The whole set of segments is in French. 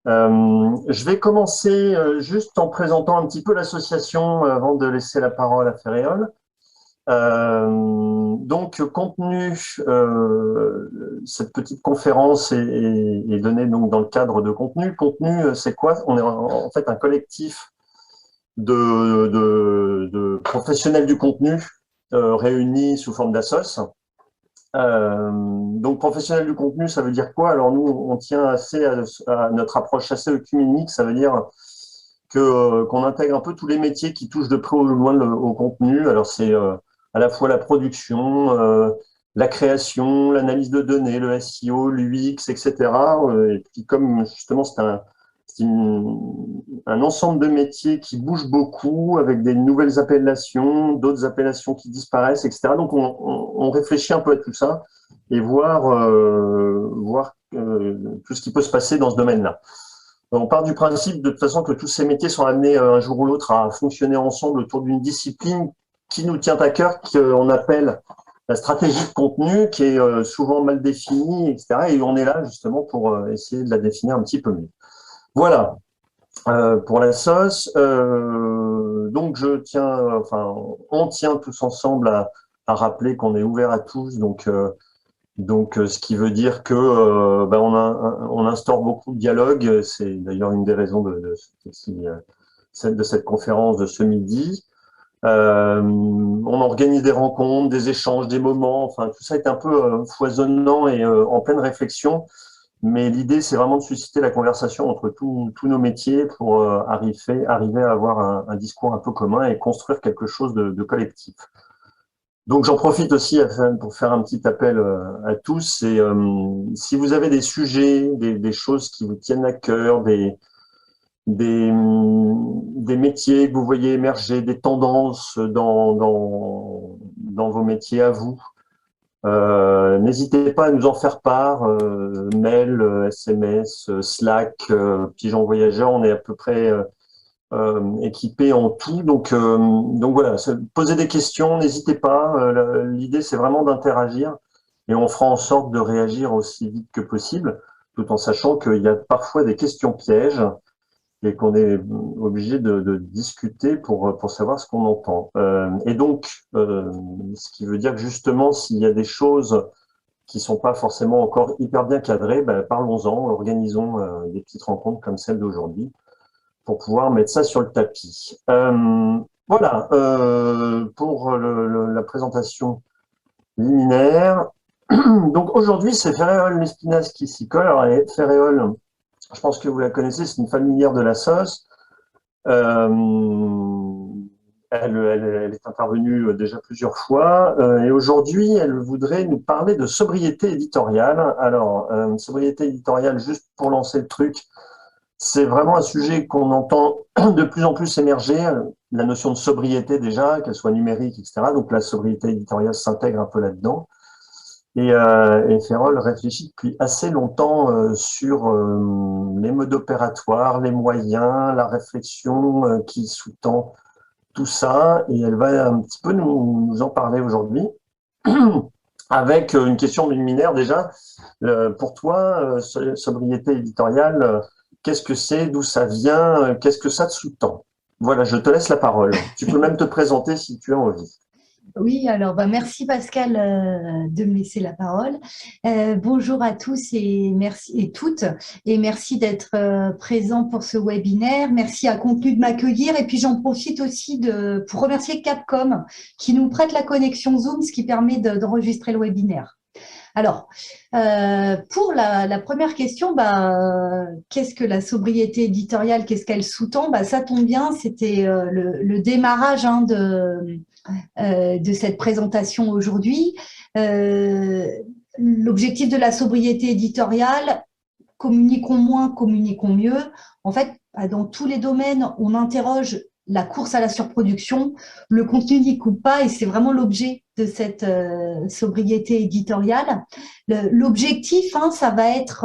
Je vais commencer juste en présentant un petit peu l'association avant de laisser la parole à Ferréol. Donc, contenu, cette petite conférence est donnée donc dans le cadre de contenu. Contenu, c'est quoi? On est en fait un collectif de professionnels du contenu réunis sous forme d'assos. Donc, professionnel du contenu, ça veut dire quoi? Alors, nous, on tient assez à notre approche assez œcuménique. Ça veut dire qu'on intègre un peu tous les métiers qui touchent de près ou de loin au contenu. Alors, c'est à la fois la production, la création, l'analyse de données, le SEO, l'UX, etc. Et puis, comme justement, un ensemble de métiers qui bougent beaucoup avec des nouvelles appellations, d'autres appellations qui disparaissent, etc. Donc, on réfléchit un peu à tout ça et voir tout ce qui peut se passer dans ce domaine-là. On part du principe de toute façon que tous ces métiers sont amenés un jour ou l'autre à fonctionner ensemble autour d'une discipline qui nous tient à cœur, qu'on appelle la stratégie de contenu, qui est souvent mal définie, etc. Et on est là justement pour essayer de la définir un petit peu mieux. Voilà, pour la sauce. Donc on tient tous ensemble à rappeler qu'on est ouvert à tous. Donc, ce qui veut dire que on instaure beaucoup de dialogue. C'est d'ailleurs une des raisons de cette conférence de ce midi. On organise des rencontres, des échanges, des moments. Enfin, tout ça est un peu foisonnant et en pleine réflexion. Mais l'idée, c'est vraiment de susciter la conversation entre tous nos métiers pour arriver à avoir un discours un peu commun et construire quelque chose de collectif. Donc j'en profite aussi pour faire un petit appel à tous. Et si vous avez des sujets, des choses qui vous tiennent à cœur, des métiers que vous voyez émerger, des tendances dans vos métiers à vous, n'hésitez pas à nous en faire part. Mail, SMS, Slack, Pigeon Voyageur, on est à peu près équipé en tout. Donc voilà, posez des questions, n'hésitez pas. L'idée, c'est vraiment d'interagir et on fera en sorte de réagir aussi vite que possible, tout en sachant qu'il y a parfois des questions pièges et qu'on est obligé de discuter pour savoir ce qu'on entend. Et donc, ce qui veut dire que justement, s'il y a des choses qui sont pas forcément encore hyper bien cadrées, ben, parlons-en, organisons des petites rencontres comme celle d'aujourd'hui pour pouvoir mettre ça sur le tapis. Voilà, pour la présentation liminaire. Donc aujourd'hui, c'est Ferréol Lespinasse qui s'y colle. Alors, Ferréol, je pense que vous la connaissez, c'est une familière de la sauce. Elle est intervenue déjà plusieurs fois et aujourd'hui, elle voudrait nous parler de sobriété éditoriale. Alors, sobriété éditoriale, juste pour lancer le truc, c'est vraiment un sujet qu'on entend de plus en plus émerger, la notion de sobriété déjà, qu'elle soit numérique, etc. Donc la sobriété éditoriale s'intègre un peu là-dedans. Et Ferrol réfléchit depuis assez longtemps sur les modes opératoires, les moyens, la réflexion qui sous-tend tout ça. Et elle va un petit peu nous en parler aujourd'hui. Avec une question liminaire déjà. Pour toi, sobriété éditoriale, qu'est-ce que c'est, d'où ça vient, qu'est-ce que ça te sous-tend? Voilà, je te laisse la parole. Tu peux même te présenter si tu as envie. Oui, alors merci Pascal de me laisser la parole. Bonjour à tous et merci et toutes et merci d'être présents pour ce webinaire. Merci à Contenu de m'accueillir et puis j'en profite aussi pour remercier Capcom qui nous prête la connexion Zoom, ce qui permet d'enregistrer le webinaire. Alors, pour la première question, qu'est-ce que la sobriété éditoriale, qu'est-ce qu'elle sous-tend? Ça tombe bien, c'était le démarrage de cette présentation aujourd'hui. L'objectif de la sobriété éditoriale, communiquons moins, communiquons mieux. En fait, dans tous les domaines, on interroge la course à la surproduction, le contenu n'y coupe pas et c'est vraiment l'objet de cette sobriété éditoriale. L'objectif, ça va être,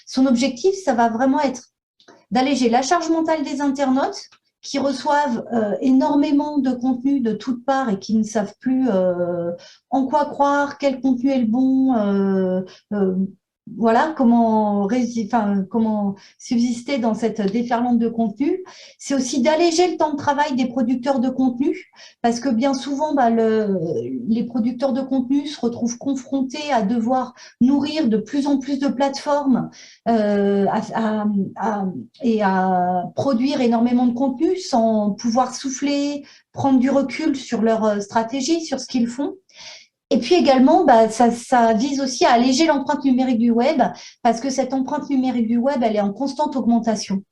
son objectif, ça va vraiment être d'alléger la charge mentale des internautes qui reçoivent énormément de contenu de toutes parts et qui ne savent plus en quoi croire, quel contenu est le bon, voilà, comment subsister dans cette déferlante de contenu. C'est aussi d'alléger le temps de travail des producteurs de contenu, parce que bien souvent, les producteurs de contenu se retrouvent confrontés à devoir nourrir de plus en plus de plateformes euh, à- à- et à produire énormément de contenu sans pouvoir souffler, prendre du recul sur leur stratégie, sur ce qu'ils font. Et puis également, ça vise aussi à alléger l'empreinte numérique du web, parce que cette empreinte numérique du web, elle est en constante augmentation.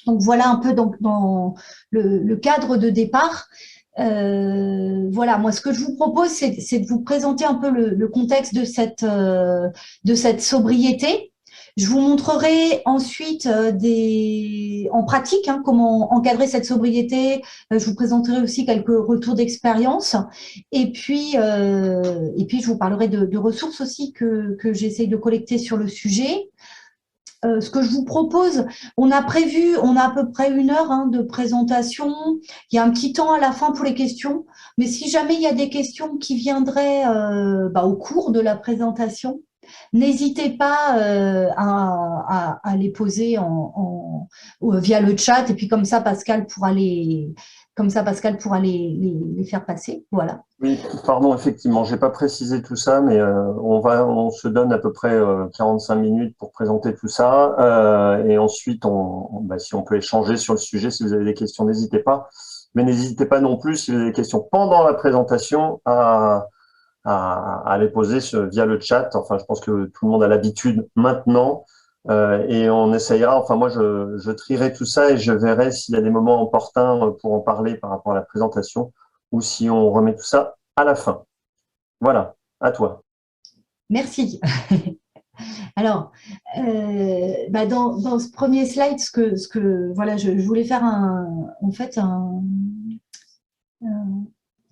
Donc voilà un peu dans le cadre de départ. Voilà, moi ce que je vous propose, c'est de vous présenter un peu le contexte de cette sobriété. Je vous montrerai ensuite en pratique comment encadrer cette sobriété. Je vous présenterai aussi quelques retours d'expérience. Et puis, je vous parlerai de ressources aussi que j'essaye de collecter sur le sujet. Ce que je vous propose, on a à peu près 1 heure de présentation. Il y a un petit temps à la fin pour les questions. Mais si jamais il y a des questions qui viendraient au cours de la présentation, n'hésitez pas à les poser via le chat. Et puis comme ça, Pascal pourra les faire passer. Voilà. Oui, pardon, effectivement, j'ai pas précisé tout ça, mais on se donne à peu près 45 minutes pour présenter tout ça, et ensuite, si on peut échanger sur le sujet, si vous avez des questions, n'hésitez pas, mais n'hésitez pas non plus, si vous avez des questions pendant la présentation, à les poser via le chat. Enfin, je pense que tout le monde a l'habitude maintenant, et on essayera. Enfin, moi, je trierai tout ça et je verrai s'il y a des moments opportuns pour en parler par rapport à la présentation, ou si on remet tout ça à la fin. Voilà, à toi. Merci. Alors, dans ce premier slide, voilà, je voulais faire en fait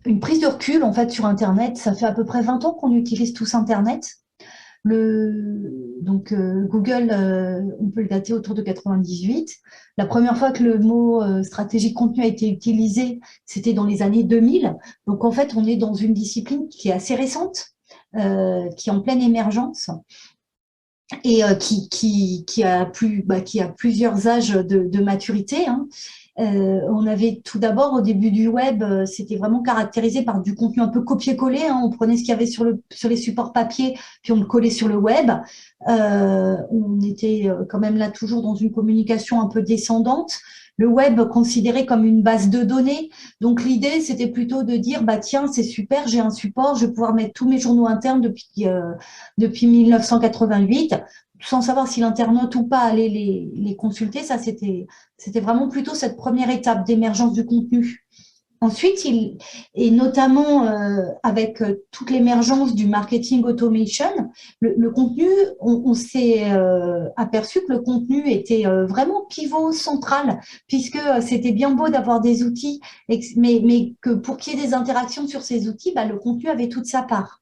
une prise de recul en fait sur Internet. Ça fait à peu près 20 ans qu'on utilise tous Internet. Google, on peut le dater autour de 98. La première fois que le mot stratégie de contenu a été utilisé, c'était dans les années 2000. Donc en fait, on est dans une discipline qui est assez récente, qui est en pleine émergence et qui a plusieurs âges de maturité. On avait tout d'abord, au début du web, c'était vraiment caractérisé par du contenu un peu copier-coller. On prenait ce qu'il y avait sur les supports papier, puis on le collait sur le web. On était quand même là toujours dans une communication un peu descendante. Le web considéré comme une base de données. Donc l'idée, c'était plutôt de dire, bah tiens, c'est super, j'ai un support, je vais pouvoir mettre tous mes journaux internes depuis 1988, sans savoir si l'internaute ou pas allait les consulter. Ça, c'était vraiment plutôt cette première étape d'émergence du contenu. Ensuite, et notamment avec toute l'émergence du marketing automation, le contenu, on s'est aperçu que le contenu était vraiment pivot central, puisque c'était bien beau d'avoir des outils, mais que pour qu'il y ait des interactions sur ces outils, le contenu avait toute sa part.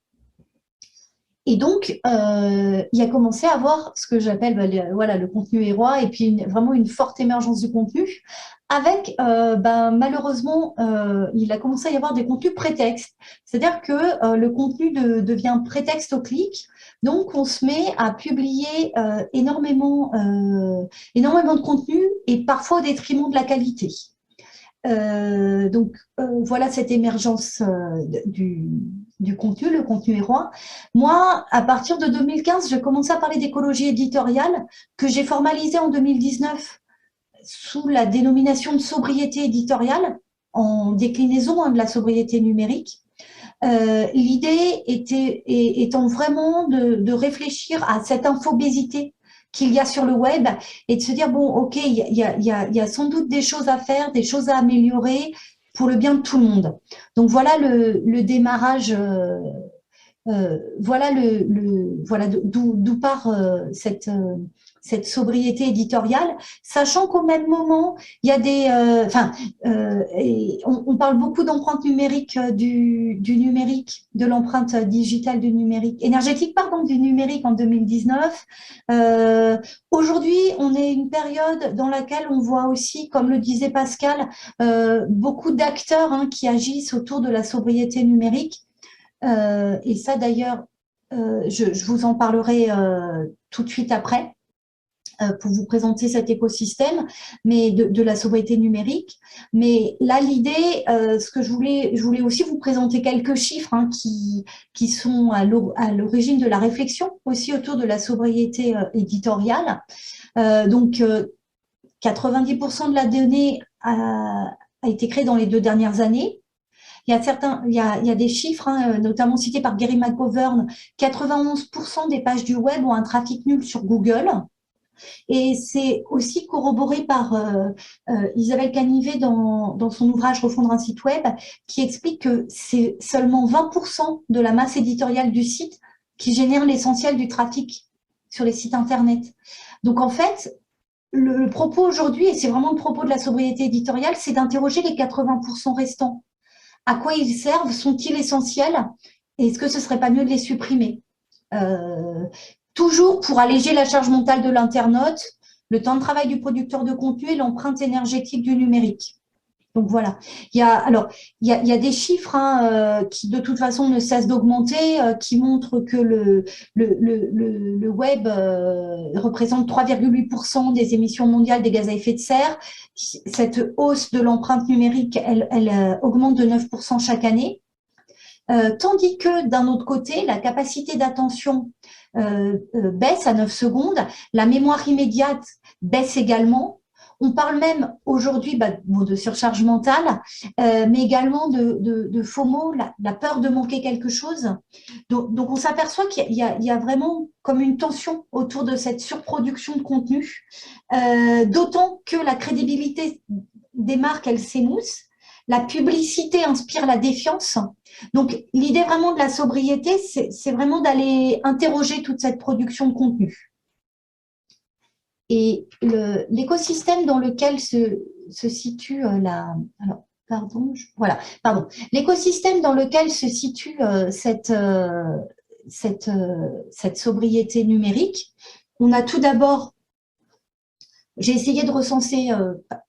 Et donc, il a commencé à avoir ce que j'appelle le contenu est roi, et puis vraiment une forte émergence du contenu, avec malheureusement, il a commencé à y avoir des contenus prétextes. C'est-à-dire que le contenu devient prétexte au clic, donc on se met à publier énormément de contenu, et parfois au détriment de la qualité. Voilà cette émergence du contenu, le contenu est roi. Moi, à partir de 2015, j'ai commencé à parler d'écologie éditoriale que j'ai formalisée en 2019 sous la dénomination de sobriété éditoriale, en déclinaison de la sobriété numérique. L'idée étant vraiment de réfléchir à cette infobésité qu'il y a sur le web et de se dire, bon, ok, il y a sans doute des choses à faire, des choses à améliorer pour le bien de tout le monde. Donc voilà le démarrage, voilà d'où part cette sobriété éditoriale, sachant qu'au même moment, il y a on parle beaucoup d'empreinte numérique du numérique, de l'empreinte digitale du numérique, énergétique, pardon, du numérique en 2019. Aujourd'hui, on est une période dans laquelle on voit aussi, comme le disait Pascal, beaucoup d'acteurs qui agissent autour de la sobriété numérique. Et ça, d'ailleurs, je vous en parlerai tout de suite après pour vous présenter cet écosystème mais de la sobriété numérique. Mais là, l'idée, ce que je voulais aussi vous présenter quelques chiffres hein, qui sont à l'origine de la réflexion aussi autour de la sobriété éditoriale. Donc, 90% de la donnée a été créée dans les 2 dernières années. Il y a des chiffres, hein, notamment cités par Gary McGovern, 91% des pages du web ont un trafic nul sur Google. Et c'est aussi corroboré par Isabelle Canivet dans son ouvrage Refondre un site web, qui explique que c'est seulement 20% de la masse éditoriale du site qui génère l'essentiel du trafic sur les sites Internet. Donc en fait, le propos aujourd'hui, et c'est vraiment le propos de la sobriété éditoriale, c'est d'interroger les 80% restants. À quoi ils servent? Sont-ils essentiels? Et est-ce que ce ne serait pas mieux de les supprimer? Toujours pour alléger la charge mentale de l'internaute, le temps de travail du producteur de contenu et l'empreinte énergétique du numérique. Donc voilà. Il y a des chiffres hein, qui de toute façon ne cessent d'augmenter, qui montrent que le web représente 3,8% des émissions mondiales des gaz à effet de serre. Cette hausse de l'empreinte numérique, elle augmente de 9% chaque année. Tandis que d'un autre côté, la capacité d'attention baisse à 9 secondes, la mémoire immédiate baisse également. On parle même aujourd'hui de surcharge mentale, mais également de FOMO, la peur de manquer quelque chose. Donc on s'aperçoit qu'il y a vraiment comme une tension autour de cette surproduction de contenu, d'autant que la crédibilité des marques, elle s'émousse. La publicité inspire la défiance. Donc, l'idée vraiment de la sobriété, c'est vraiment d'aller interroger toute cette production de contenu. Et l'écosystème dans lequel se situe l'écosystème dans lequel se situe cette sobriété numérique, on a tout d'abord, j'ai essayé de recenser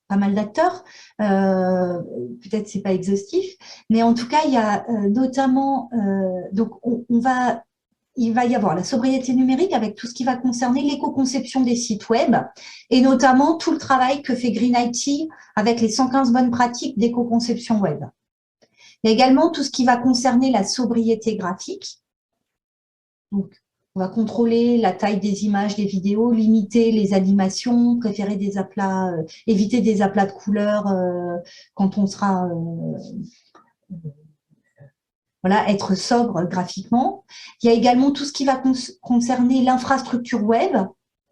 pas mal d'acteurs, peut-être c'est pas exhaustif, mais en tout cas il y a notamment donc il va y avoir la sobriété numérique avec tout ce qui va concerner l'éco-conception des sites web et notamment tout le travail que fait Green IT avec les 115 bonnes pratiques d'éco-conception web. Il y a également tout ce qui va concerner la sobriété graphique. Donc, on va contrôler la taille des images, des vidéos, limiter les animations, préférer des aplats, éviter des aplats de couleurs quand on sera être sobre graphiquement. Il y a également tout ce qui va concerner l'infrastructure web,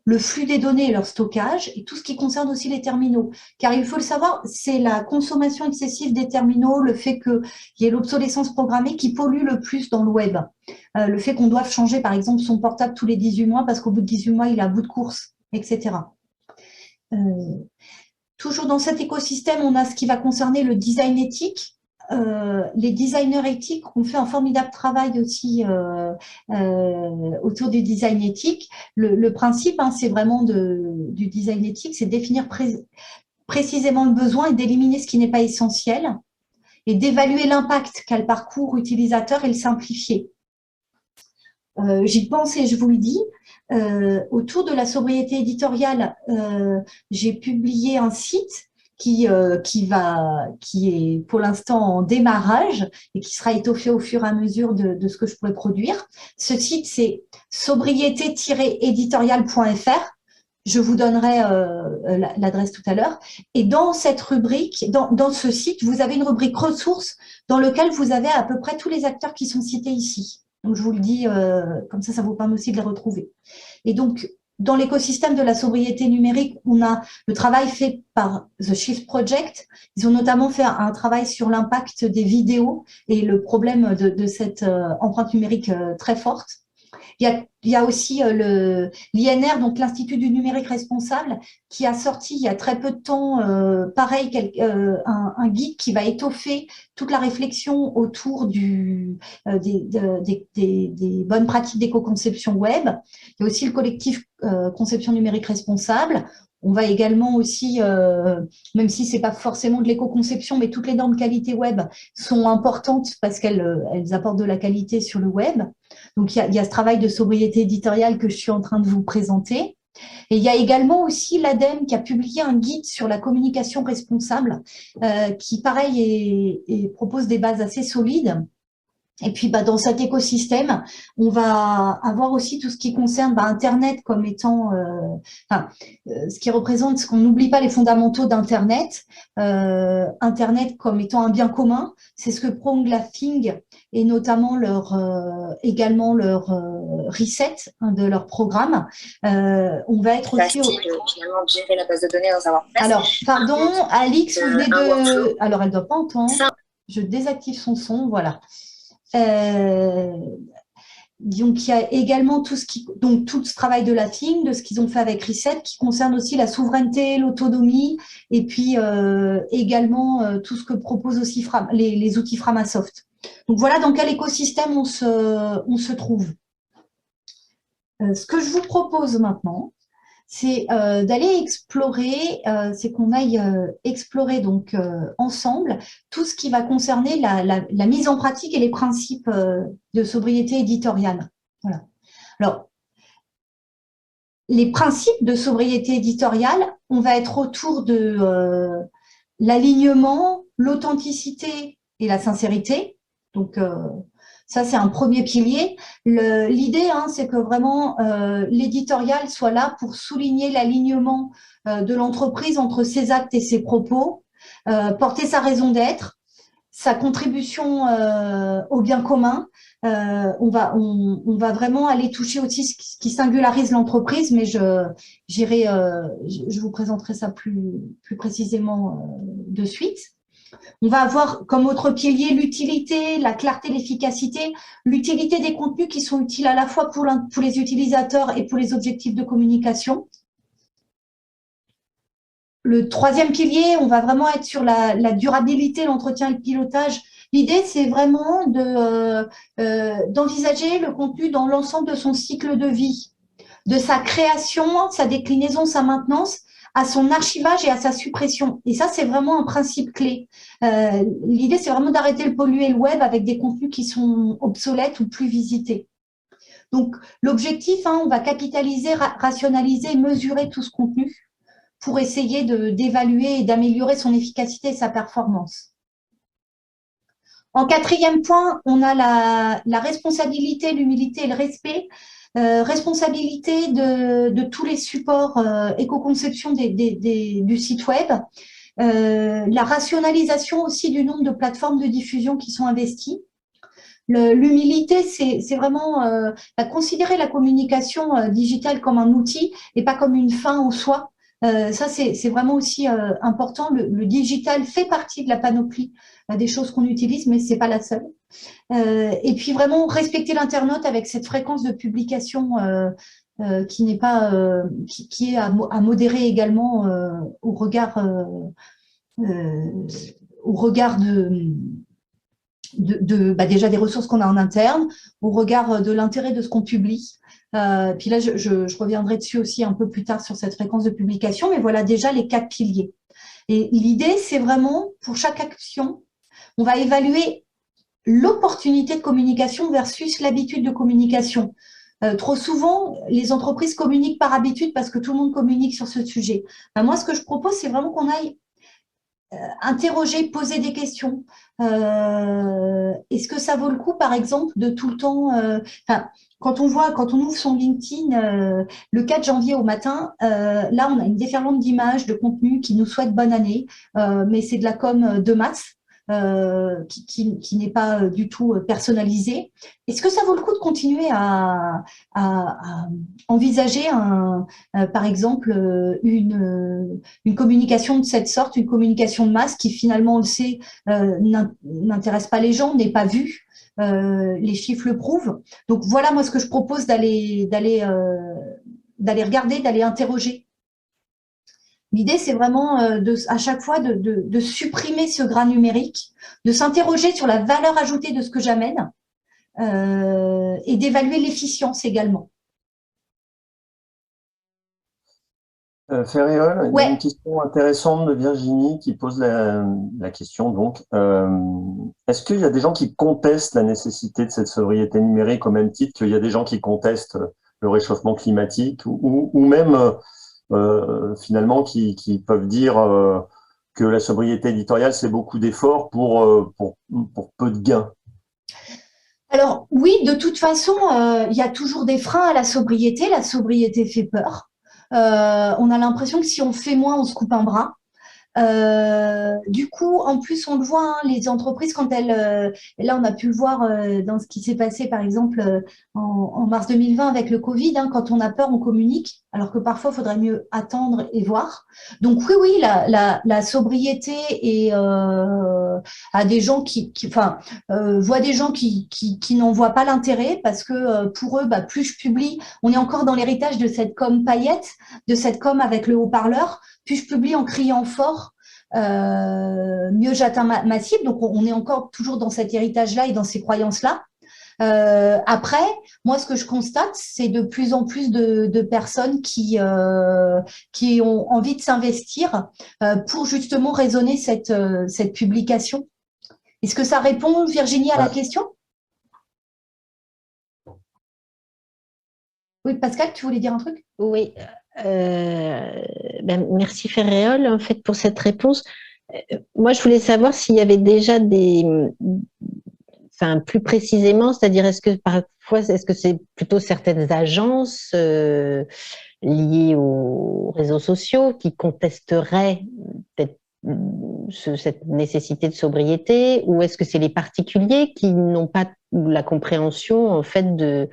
le flux des données et leur stockage, et tout ce qui concerne aussi les terminaux. Car il faut le savoir, c'est la consommation excessive des terminaux, le fait qu'il y ait l'obsolescence programmée qui pollue le plus dans le web. Le fait qu'on doive changer, par exemple, son portable tous les 18 mois parce qu'au bout de 18 mois, il est à bout de course, etc. Toujours dans cet écosystème, on a ce qui va concerner le design éthique. Les designers éthiques ont fait un formidable travail aussi autour du design éthique. Le principe, hein, c'est vraiment du design éthique, c'est définir précisément le besoin et d'éliminer ce qui n'est pas essentiel et d'évaluer l'impact qu'a le parcours utilisateur et le simplifier. J'y pense et je vous le dis. Autour de la sobriété éditoriale, j'ai publié un site qui est pour l'instant en démarrage et qui sera étoffé au fur et à mesure de ce que je pourrais produire. Ce site, c'est sobriété-éditorial.fr. Je vous donnerai l'adresse tout à l'heure. Et dans cette rubrique, dans ce site, vous avez une rubrique ressources dans laquelle vous avez à peu près tous les acteurs qui sont cités ici. Donc, je vous le dis, comme ça vous permet aussi de les retrouver. Et donc, dans l'écosystème de la sobriété numérique, on a le travail fait par The Shift Project. Ils ont notamment fait un travail sur l'impact des vidéos et le problème de cette empreinte numérique très forte. Il y a aussi l'INR, donc l'Institut du numérique responsable, qui a sorti il y a très peu de temps, un guide qui va étoffer toute la réflexion autour des bonnes pratiques d'éco-conception web. Il y a aussi le collectif Conception numérique responsable. On va également aussi, même si c'est pas forcément de l'éco-conception, mais toutes les normes qualité web sont importantes parce qu'elles apportent de la qualité sur le web. Donc, il y a ce travail de sobriété éditoriale que je suis en train de vous présenter. Et il y a également aussi l'ADEME qui a publié un guide sur la communication responsable qui, pareil, propose des bases assez solides. Et puis, dans cet écosystème, on va avoir aussi tout ce qui concerne Internet comme étant, ce qui représente, ce qu'on n'oublie pas les fondamentaux d'Internet, Internet comme étant un bien commun, c'est ce que prône la FING et notamment également leur reset de leur programme. On va être aussi… Finalement, de gérer la base de données dans un WordPress. Alors, pardon, Alix, vous venez de… Alors, elle ne doit pas entendre. Je désactive son son, voilà. Donc, il y a également tout ce travail de la FING, de ce qu'ils ont fait avec Reset, qui concerne aussi la souveraineté, l'autonomie, et puis également tout ce que proposent aussi les outils Framasoft. Donc, voilà dans quel écosystème on se trouve. Ce que je vous propose maintenant, c'est d'aller explorer, c'est qu'on aille explorer donc ensemble tout ce qui va concerner la mise en pratique et les principes de sobriété éditoriale. Voilà. Alors, les principes de sobriété éditoriale, on va être autour de l'alignement, l'authenticité et la sincérité. Donc, ça, c'est un premier pilier. L'idée, c'est que vraiment l'éditorial soit là pour souligner l'alignement de l'entreprise entre ses actes et ses propos, porter sa raison d'être, sa contribution au bien commun. On va vraiment aller toucher aussi ce qui singularise l'entreprise, mais je vous présenterai ça plus précisément de suite. On va avoir comme autre pilier l'utilité, la clarté, l'efficacité, l'utilité des contenus qui sont utiles à la fois pour les utilisateurs et pour les objectifs de communication. Le troisième pilier, on va vraiment être sur la durabilité, l'entretien et le pilotage. L'idée, c'est vraiment d'envisager le contenu dans l'ensemble de son cycle de vie, de sa création, sa déclinaison, sa maintenance, à son archivage et à sa suppression. Et ça, c'est vraiment un principe clé. L'idée, c'est vraiment d'arrêter de polluer le web avec des contenus qui sont obsolètes ou plus visités. Donc, l'objectif, on va capitaliser, rationaliser, mesurer tout ce contenu pour essayer d'évaluer et d'améliorer son efficacité et sa performance. En quatrième point, on a la responsabilité, l'humilité et le respect. Responsabilité de tous les supports éco-conception du site web, la rationalisation aussi du nombre de plateformes de diffusion qui sont investies. L'humilité, c'est vraiment considérer la communication digitale comme un outil et pas comme une fin en soi. Ça, c'est vraiment aussi important. Le digital fait partie de la panoplie des choses qu'on utilise, mais c'est pas la seule. Et puis vraiment respecter l'internaute avec cette fréquence de publication qui n'est pas qui est à modérer également au regard déjà des ressources qu'on a en interne, au regard de l'intérêt de ce qu'on publie. Puis là, je reviendrai dessus aussi un peu plus tard sur cette fréquence de publication, mais voilà déjà les 4 piliers. Et l'idée, c'est vraiment, pour chaque action, on va évaluer l'opportunité de communication versus l'habitude de communication. Trop souvent, les entreprises communiquent par habitude parce que tout le monde communique sur ce sujet. Moi, ce que je propose, c'est vraiment qu'on aille interroger, poser des questions. Est-ce que ça vaut le coup, par exemple, de tout le temps… quand on ouvre son LinkedIn le 4 janvier au matin, là, on a une déferlante d'images, de contenus qui nous souhaitent bonne année, mais c'est de la com de masse. Qui n'est pas du tout personnalisé. Est-ce que ça vaut le coup de continuer à envisager, par exemple, une communication de cette sorte, une communication de masse qui finalement, on le sait, n'intéresse pas les gens, n'est pas vue, les chiffres le prouvent. Donc voilà, moi, ce que je propose d'aller regarder, d'aller interroger. L'idée, c'est vraiment à chaque fois de supprimer ce gras numérique, de s'interroger sur la valeur ajoutée de ce que j'amène et d'évaluer l'efficience également. Ferréol, il y a une Ouais. question intéressante de Virginie qui pose la question donc. Est-ce qu'il y a des gens qui contestent la nécessité de cette sobriété numérique au même titre qu'il y a des gens qui contestent le réchauffement climatique ou même finalement qui peuvent dire que la sobriété éditoriale c'est beaucoup d'efforts pour peu de gains? Alors oui, de toute façon, il y a toujours des freins à la sobriété. La sobriété fait peur. On a l'impression que si on fait moins, on se coupe un bras. Du coup, en plus, on le voit, hein, les entreprises, quand elles, et là, on a pu le voir dans ce qui s'est passé, par exemple, en mars 2020 avec le Covid, hein, quand on a peur, on communique, alors que parfois, il faudrait mieux attendre et voir. Donc oui, oui, la sobriété et à des gens enfin, voient des gens qui n'en voient pas l'intérêt parce que pour eux, bah, plus je publie, on est encore dans l'héritage de cette com paillette, de cette com avec le haut-parleur. Plus je publie en criant fort, mieux j'atteins ma cible. Donc, on est encore toujours dans cet héritage-là et dans ces croyances-là. Après, moi, ce que je constate, c'est de plus en plus de personnes qui ont envie de s'investir pour justement raisonner cette publication. Est-ce que ça répond, Virginie, à la question? Oui, Pascal, tu voulais dire un truc? Oui, merci Ferréol en fait pour cette réponse. Moi, je voulais savoir s'il y avait déjà enfin plus précisément, c'est-à-dire est-ce que parfois, est-ce que c'est plutôt certaines agences liées aux réseaux sociaux qui contesteraient peut-être cette nécessité de sobriété, ou est-ce que c'est les particuliers qui n'ont pas la compréhension en fait de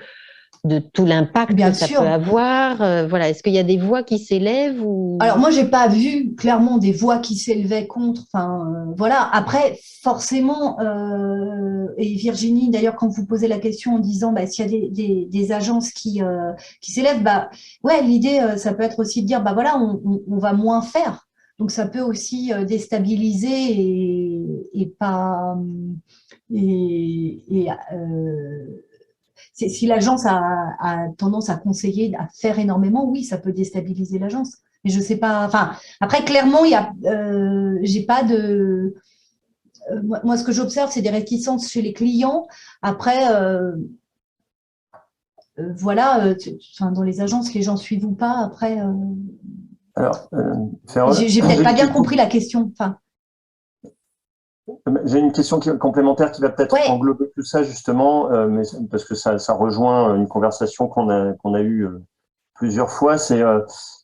tout l'impact que ça peut avoir. Voilà, est-ce qu'il y a des voix qui s'élèvent ou... Alors moi, j'ai pas vu clairement des voix qui s'élevaient contre. Enfin, voilà. Après, forcément, et Virginie, d'ailleurs, quand vous posez la question en disant, bah, s'il y a des agences qui s'élèvent, bah, ouais, l'idée, ça peut être aussi de dire, bah voilà, on va moins faire. Donc ça peut aussi déstabiliser et pas et si l'agence a tendance à conseiller à faire énormément, oui, ça peut déstabiliser l'agence. Mais je sais pas. Enfin, après, clairement, j'ai pas de. Moi, ce que j'observe, c'est des réticences chez les clients. Après, voilà, enfin, dans les agences, les gens suivent ou pas. Après, Alors, j'ai peut-être pas bien compris la question. Enfin, j'ai une question complémentaire qui va peut-être englober tout ça justement, mais parce que ça rejoint une conversation qu'on a eue plusieurs fois. C'est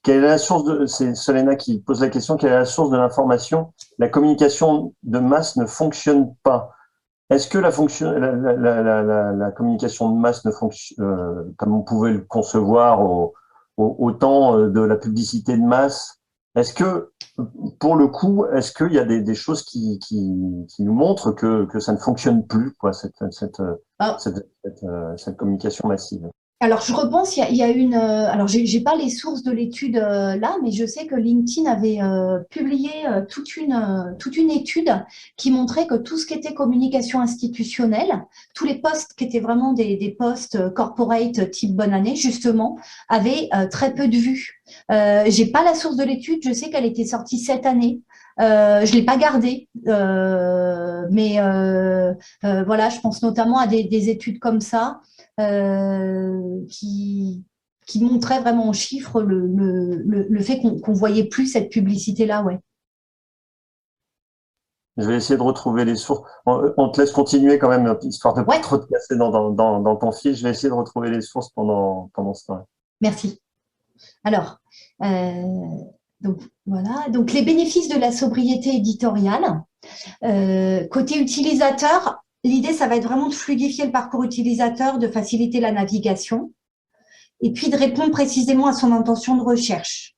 quelle est la source de, c'est Solena qui pose la question, quelle est la source de l'information? La communication de masse ne fonctionne pas. Est-ce que la communication de masse ne fonctionne comme on pouvait le concevoir au temps de la publicité de masse? Est-ce que, pour le coup, est-ce qu'il y a des choses qui nous montrent que ça ne fonctionne plus, quoi, cette communication massive? Alors, je repense, il y a une. Alors, j'ai pas les sources de l'étude là, mais je sais que LinkedIn avait publié toute une étude qui montrait que tout ce qui était communication institutionnelle, tous les postes qui étaient vraiment des postes corporate type bonne année, justement, avaient très peu de vues. J'ai pas la source de l'étude, je sais qu'elle était sortie cette année. Je l'ai pas gardée, mais voilà, je pense notamment à des études comme ça. Qui montrait vraiment en chiffres le fait qu'on voyait plus cette publicité-là, ouais. Je vais essayer de retrouver les sources. On te laisse continuer quand même, histoire de pas trop te casser dans ton fil. Je vais essayer de retrouver les sources pendant ce temps. Merci. Alors, donc voilà. Donc les bénéfices de la sobriété éditoriale. Côté utilisateur, l'idée, ça va être vraiment de fluidifier le parcours utilisateur, de faciliter la navigation et puis de répondre précisément à son intention de recherche.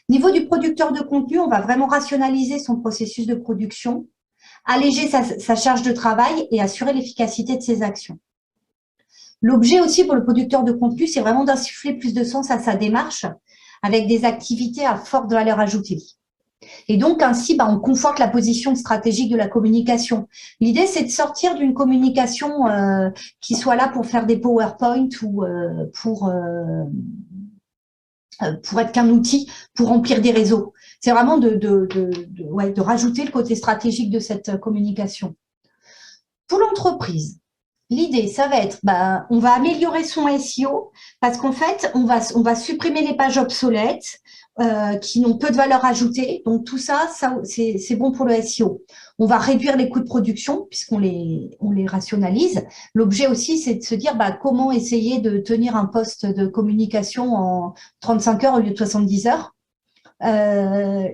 Niveau du producteur de contenu, on va vraiment rationaliser son processus de production, alléger sa charge de travail et assurer l'efficacité de ses actions. L'objet aussi pour le producteur de contenu, c'est vraiment d'insuffler plus de sens à sa démarche avec des activités à forte valeur ajoutée. Et donc, ainsi, on conforte la position stratégique de la communication. L'idée, c'est de sortir d'une communication qui soit là pour faire des PowerPoint ou pour être qu'un outil pour remplir des réseaux. C'est vraiment de rajouter le côté stratégique de cette communication. Pour l'entreprise, l'idée, ça va être, on va améliorer son SEO parce qu'en fait, on va supprimer les pages obsolètes qui n'ont peu de valeur ajoutée. Donc, tout ça c'est bon pour le SEO. On va réduire les coûts de production puisqu'on les rationalise. L'objet aussi, c'est de se dire comment essayer de tenir un poste de communication en 35 heures au lieu de 70 heures.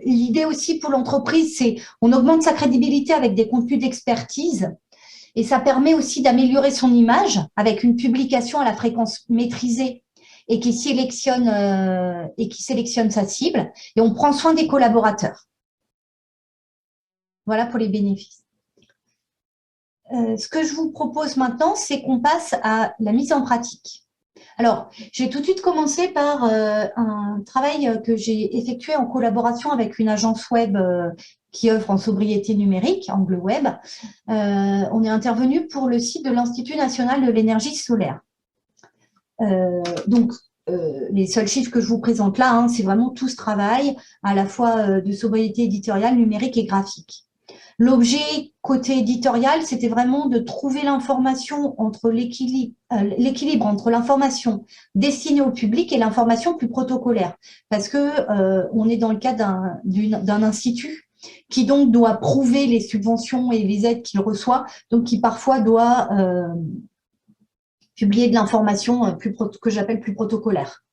L'idée aussi pour l'entreprise, c'est on augmente sa crédibilité avec des contenus d'expertise. Et ça permet aussi d'améliorer son image avec une publication à la fréquence maîtrisée et qui sélectionne sa cible. Et on prend soin des collaborateurs. Voilà pour les bénéfices. Ce que je vous propose maintenant, c'est qu'on passe à la mise en pratique. Alors, je vais tout de suite commencer par un travail que j'ai effectué en collaboration avec une agence web qui œuvre en sobriété numérique, AngleWeb. On est intervenu pour le site de l'Institut national de l'énergie solaire. Les seuls chiffres que je vous présente là, c'est vraiment tout ce travail, à la fois de sobriété éditoriale, numérique et graphique. L'objet côté éditorial, c'était vraiment de trouver l'information entre l'équilibre entre l'information destinée au public et l'information plus protocolaire. Parce que on est dans le cas d'un institut qui donc doit prouver les subventions et les aides qu'il reçoit, donc qui parfois doit publier de l'information que j'appelle plus protocolaire.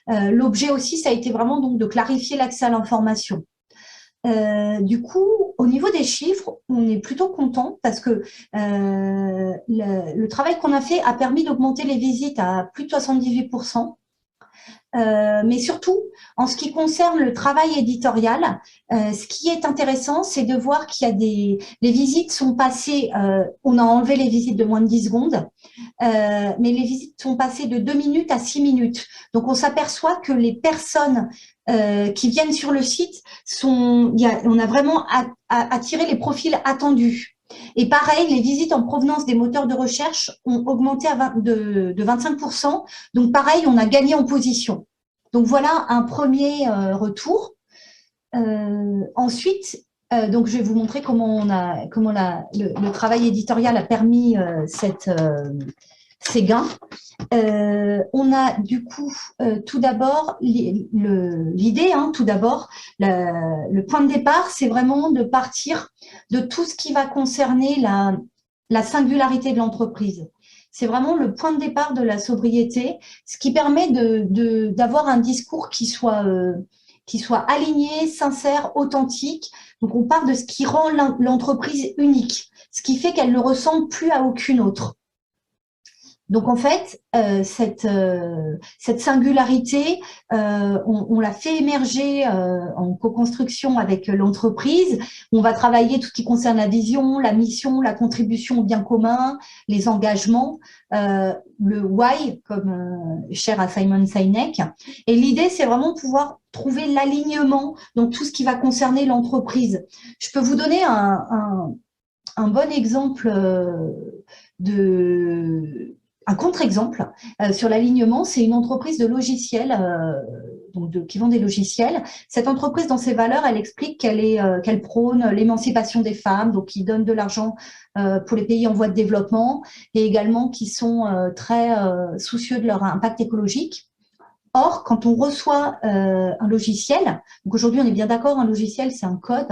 L'objet aussi, ça a été vraiment donc de clarifier l'accès à l'information. Du coup, au niveau des chiffres, on est plutôt content parce que le travail qu'on a fait a permis d'augmenter les visites à plus de 78%. Mais surtout, en ce qui concerne le travail éditorial, ce qui est intéressant, c'est de voir qu'il y a les visites sont passées, on a enlevé les visites de moins de 10 secondes, mais les visites sont passées de 2 minutes à 6 minutes. Donc, on s'aperçoit que les personnes qui viennent sur le site, on a vraiment attiré les profils attendus. Et pareil, les visites en provenance des moteurs de recherche ont augmenté de 25%. Donc pareil, on a gagné en position. Donc voilà un premier retour. Ensuite, donc je vais vous montrer comment le travail éditorial a permis ces gains. On a du coup tout d'abord l'idée, tout d'abord, le point de départ, c'est vraiment de partir de tout ce qui va concerner la singularité de l'entreprise. C'est vraiment le point de départ de la sobriété, ce qui permet d'avoir un discours qui soit aligné, sincère, authentique. Donc on part de ce qui rend l'entreprise unique, ce qui fait qu'elle ne ressemble plus à aucune autre. Donc en fait, cette singularité, on l'a fait émerger en co-construction avec l'entreprise. On va travailler tout ce qui concerne la vision, la mission, la contribution au bien commun, les engagements, le why, comme cher à Simon Sinek. Et l'idée, c'est vraiment pouvoir trouver l'alignement dans tout ce qui va concerner l'entreprise. Je peux vous donner un bon exemple un contre-exemple sur l'alignement, c'est une entreprise de logiciels, qui vend des logiciels. Cette entreprise, dans ses valeurs, elle explique qu'elle prône l'émancipation des femmes, donc qui donne de l'argent pour les pays en voie de développement et également qui sont très soucieux de leur impact écologique. Or, quand on reçoit un logiciel, donc aujourd'hui on est bien d'accord, un logiciel c'est un code,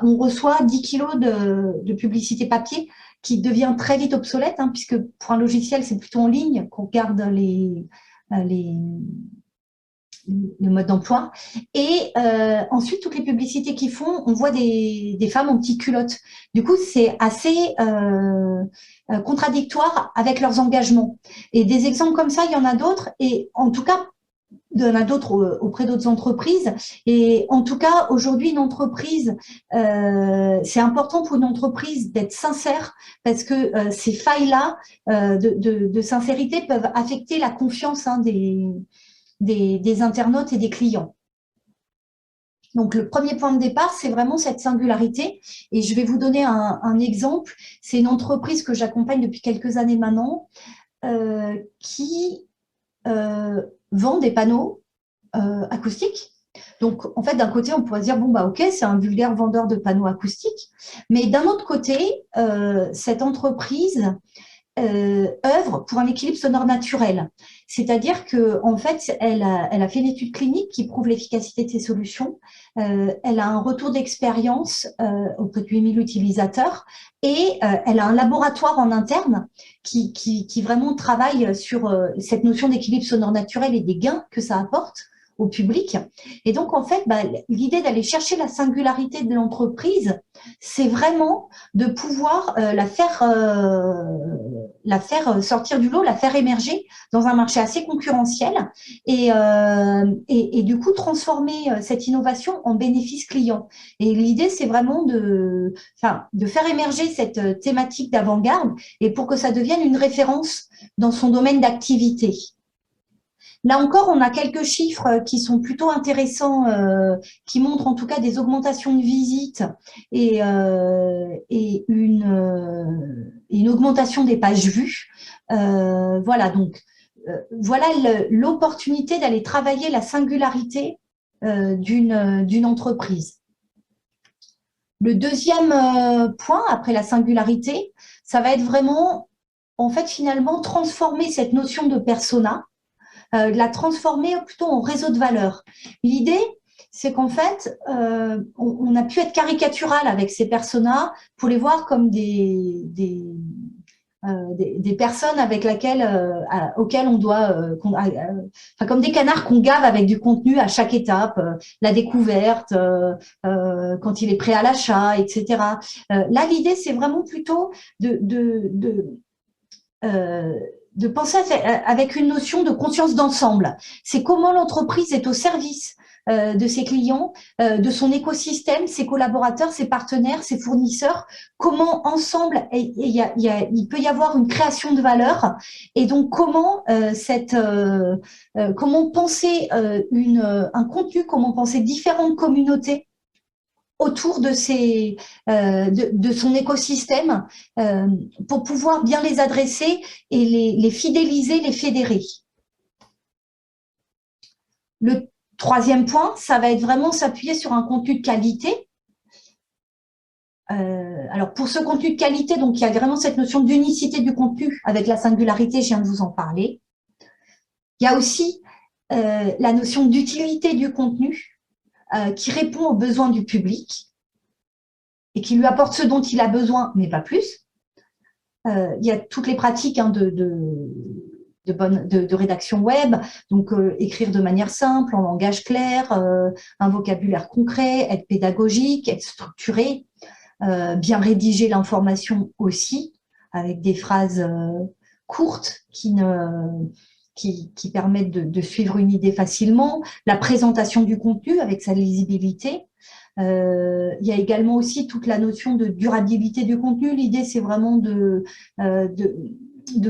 on reçoit 10 kilos de publicité papier qui devient très vite obsolète, puisque pour un logiciel c'est plutôt en ligne qu'on garde le mode d'emploi. Et ensuite, toutes les publicités qu'ils font, on voit des femmes en petites culottes. Du coup, c'est assez contradictoire avec leurs engagements. Et des exemples comme ça, il y en a d'autres. Et en tout cas, il y en a d'autres auprès d'autres entreprises. Et en tout cas, aujourd'hui, une entreprise, c'est important pour une entreprise d'être sincère parce que ces failles-là de sincérité peuvent affecter la confiance des internautes et des clients. Donc, le premier point de départ, c'est vraiment cette singularité. Et je vais vous donner un exemple. C'est une entreprise que j'accompagne depuis quelques années maintenant qui vend des panneaux acoustique. Donc, en fait, d'un côté, on pourrait se dire, bon, bah, ok, c'est un vulgaire vendeur de panneaux acoustiques. Mais d'un autre côté, cette entreprise œuvre pour un équilibre sonore naturel. C'est-à-dire qu'en fait, elle a fait une étude clinique qui prouve l'efficacité de ses solutions. Elle a un retour d'expérience auprès de 8000 utilisateurs et elle a un laboratoire en interne qui vraiment travaille sur cette notion d'équilibre sonore naturel et des gains que ça apporte au public. Et donc, en fait, bah, l'idée d'aller chercher la singularité de l'entreprise, c'est vraiment de pouvoir la faire sortir du lot, la faire émerger dans un marché assez concurrentiel et du coup, transformer cette innovation en bénéfice client. Et l'idée, c'est vraiment de faire émerger cette thématique d'avant-garde et pour que ça devienne une référence dans son domaine d'activité. Là encore, on a quelques chiffres qui sont plutôt intéressants, qui montrent en tout cas des augmentations de visites et une augmentation des pages vues. Voilà, donc voilà l'opportunité d'aller travailler la singularité d'une entreprise. Le deuxième point, après la singularité, ça va être vraiment, en fait, finalement, transformer cette notion de persona, la transformer plutôt en réseau de valeurs. L'idée, c'est qu'en fait, on a pu être caricatural avec ces personas pour les voir comme des personnes avec auxquelles on doit, comme des canards qu'on gave avec du contenu à chaque étape, la découverte, quand il est prêt à l'achat, etc. Là, l'idée, c'est vraiment plutôt de penser avec une notion de conscience d'ensemble. C'est comment l'entreprise est au service de ses clients, de son écosystème, ses collaborateurs, ses partenaires, ses fournisseurs, comment ensemble il peut y avoir une création de valeur et donc comment comment penser un contenu, comment penser différentes communautés autour de son écosystème pour pouvoir bien les adresser et les fidéliser, les fédérer. Le troisième point, ça va être vraiment s'appuyer sur un contenu de qualité. Alors, pour ce contenu de qualité, donc il y a vraiment cette notion d'unicité du contenu avec la singularité, je viens de vous en parler. Il y a aussi la notion d'utilité du contenu qui répond aux besoins du public et qui lui apporte ce dont il a besoin, mais pas plus. Il y a toutes les pratiques de rédaction web, donc écrire de manière simple, en langage clair, un vocabulaire concret, être pédagogique, être structuré, bien rédiger l'information aussi, avec des phrases courtes qui permettent de suivre une idée facilement, la présentation du contenu avec sa lisibilité. Il y a également aussi toute la notion de durabilité du contenu. L'idée, c'est vraiment de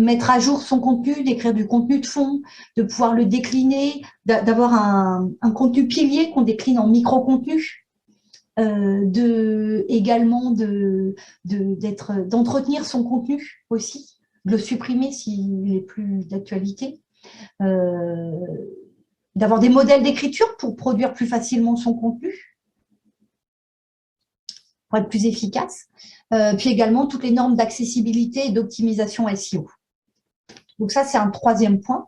mettre à jour son contenu, d'écrire du contenu de fond, de pouvoir le décliner, d'avoir un contenu pilier qu'on décline en micro-contenu, également d'entretenir son contenu aussi, de le supprimer s'il est plus d'actualité, d'avoir des modèles d'écriture pour produire plus facilement son contenu, pour être plus efficace, puis également toutes les normes d'accessibilité et d'optimisation SEO. Donc ça, c'est un troisième point.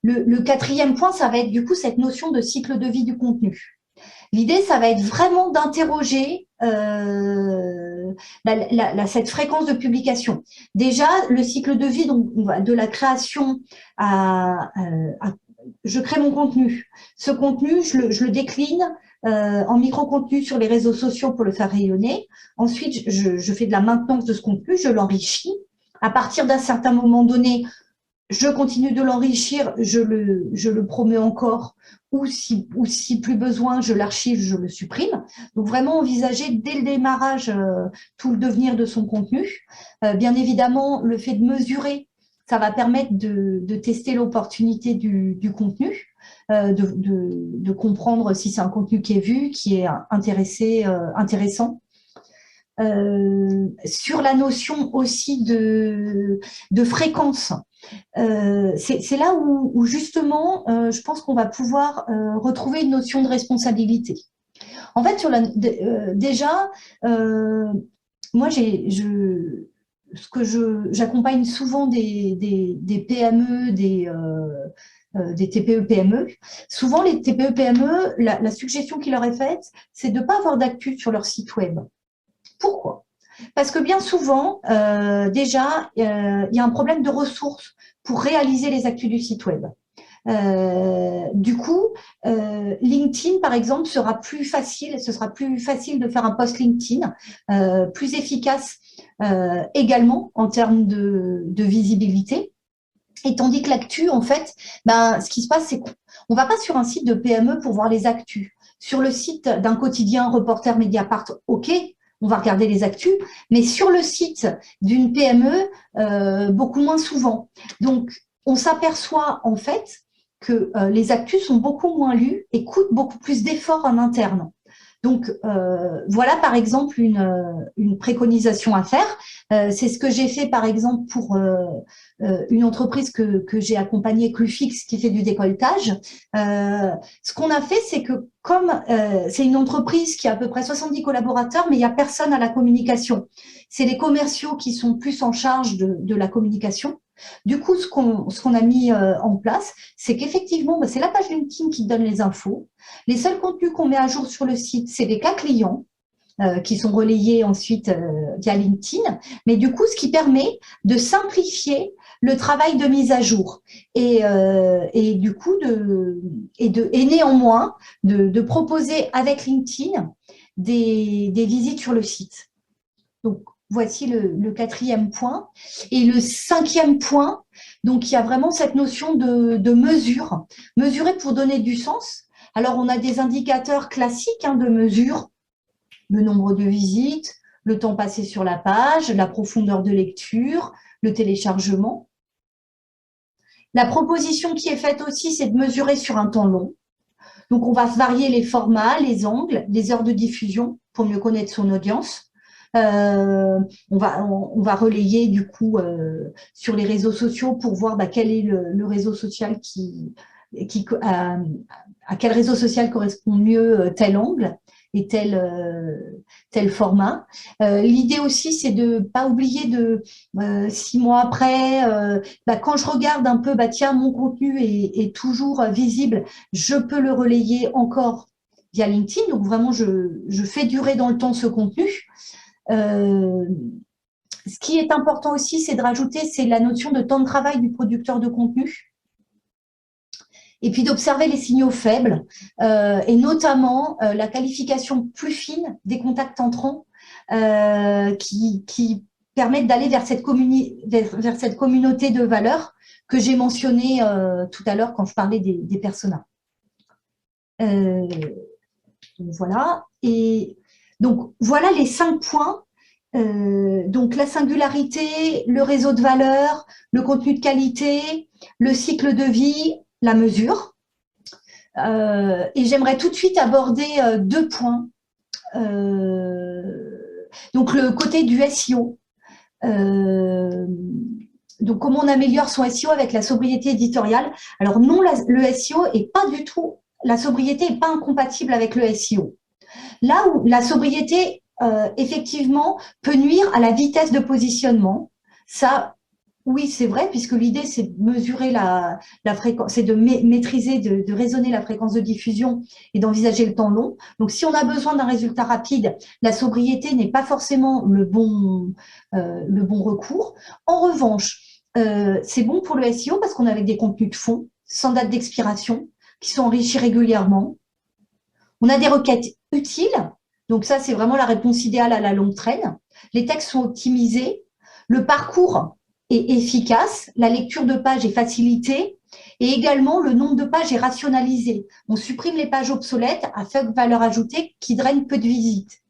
Le quatrième point, ça va être du coup cette notion de cycle de vie du contenu. L'idée, ça va être vraiment d'interroger cette fréquence de publication. Déjà, le cycle de vie, donc de la création je crée mon contenu. Ce contenu, je le décline en micro-contenu sur les réseaux sociaux pour le faire rayonner. Ensuite, je fais de la maintenance de ce contenu, je l'enrichis. À partir d'un certain moment donné, je continue de l'enrichir, je le promets encore, ou si plus besoin, je l'archive, je le supprime. Donc vraiment envisager dès le démarrage tout le devenir de son contenu. Bien évidemment, le fait de mesurer, ça va permettre de tester l'opportunité du contenu, de comprendre si c'est un contenu qui est vu, qui est intéressant. Sur la notion aussi de fréquence. c'est là où justement, je pense qu'on va pouvoir retrouver une notion de responsabilité. En fait, déjà, moi, j'accompagne souvent des PME, des TPE-PME. Souvent, les TPE-PME, la suggestion qui leur est faite, c'est de ne pas avoir d'actu sur leur site web. Pourquoi? Parce que bien souvent, déjà, il y a un problème de ressources pour réaliser les actus du site web. Du coup, LinkedIn, par exemple, ce sera plus facile de faire un post LinkedIn, plus efficace également en termes de visibilité. Et tandis que l'actu, en fait, ce qui se passe, c'est qu'on ne va pas sur un site de PME pour voir les actus. Sur le site d'un quotidien, Reporter, Mediapart, OK, on va regarder les actus, mais sur le site d'une PME, beaucoup moins souvent. Donc, on s'aperçoit en fait que les actus sont beaucoup moins lus et coûtent beaucoup plus d'efforts en interne. Donc, voilà par exemple une préconisation à faire. C'est ce que j'ai fait par exemple pour une entreprise que j'ai accompagnée, Clufix, qui fait du décolletage. Ce qu'on a fait, c'est que comme c'est une entreprise qui a à peu près 70 collaborateurs, mais il n'y a personne à la communication. C'est les commerciaux qui sont plus en charge de la communication. Du coup, ce qu'on a mis en place, c'est qu'effectivement, c'est la page LinkedIn qui donne les infos. Les seuls contenus qu'on met à jour sur le site, c'est des cas clients qui sont relayés ensuite via LinkedIn. Mais du coup, ce qui permet de simplifier le travail de mise à jour et du coup et néanmoins de proposer avec LinkedIn des visites sur le site. Donc, voici le quatrième point. Et le cinquième point, donc il y a vraiment cette notion de mesure. Mesurer pour donner du sens. Alors, on a des indicateurs classiques de mesure, le nombre de visites, le temps passé sur la page, la profondeur de lecture, le téléchargement. La proposition qui est faite aussi, c'est de mesurer sur un temps long. Donc, on va varier les formats, les angles, les heures de diffusion pour mieux connaître son audience. On va relayer du coup sur les réseaux sociaux pour voir quel est le réseau social à quel réseau social correspond mieux tel angle et tel format. L'idée aussi, c'est de ne pas oublier 6 mois après, quand je regarde un peu, tiens, mon contenu est toujours visible, je peux le relayer encore via LinkedIn. Donc vraiment, je fais durer dans le temps ce contenu. Ce qui est important aussi, c'est de rajouter, c'est la notion de temps de travail du producteur de contenu. Et puis d'observer les signaux faibles et notamment la qualification plus fine des contacts entrants qui permettent d'aller vers cette communauté de valeurs que j'ai mentionnée tout à l'heure quand je parlais des personas. Voilà. Et donc, voilà les 5 points. Donc, la singularité, le réseau de valeurs, le contenu de qualité, le cycle de vie, la mesure. Et j'aimerais tout de suite aborder 2 points. Donc, le côté du SEO. Donc, comment on améliore son SEO avec la sobriété éditoriale. Alors, non, le SEO est pas du tout, la sobriété n'est pas incompatible avec le SEO. Là où la sobriété, effectivement, peut nuire à la vitesse de positionnement, ça, oui, c'est vrai, puisque l'idée, c'est de mesurer la fréquence, c'est de maîtriser, de raisonner la fréquence de diffusion et d'envisager le temps long. Donc, si on a besoin d'un résultat rapide, la sobriété n'est pas forcément le bon recours. En revanche, c'est bon pour le SEO parce qu'on a avec des contenus de fond, sans date d'expiration, qui sont enrichis régulièrement. On a des requêtes utiles. Donc ça, c'est vraiment la réponse idéale à la longue traîne. Les textes sont optimisés. Le parcours est efficace. La lecture de pages est facilitée. Et également, le nombre de pages est rationalisé. On supprime les pages obsolètes à faible valeur ajoutée qui drainent peu de visites.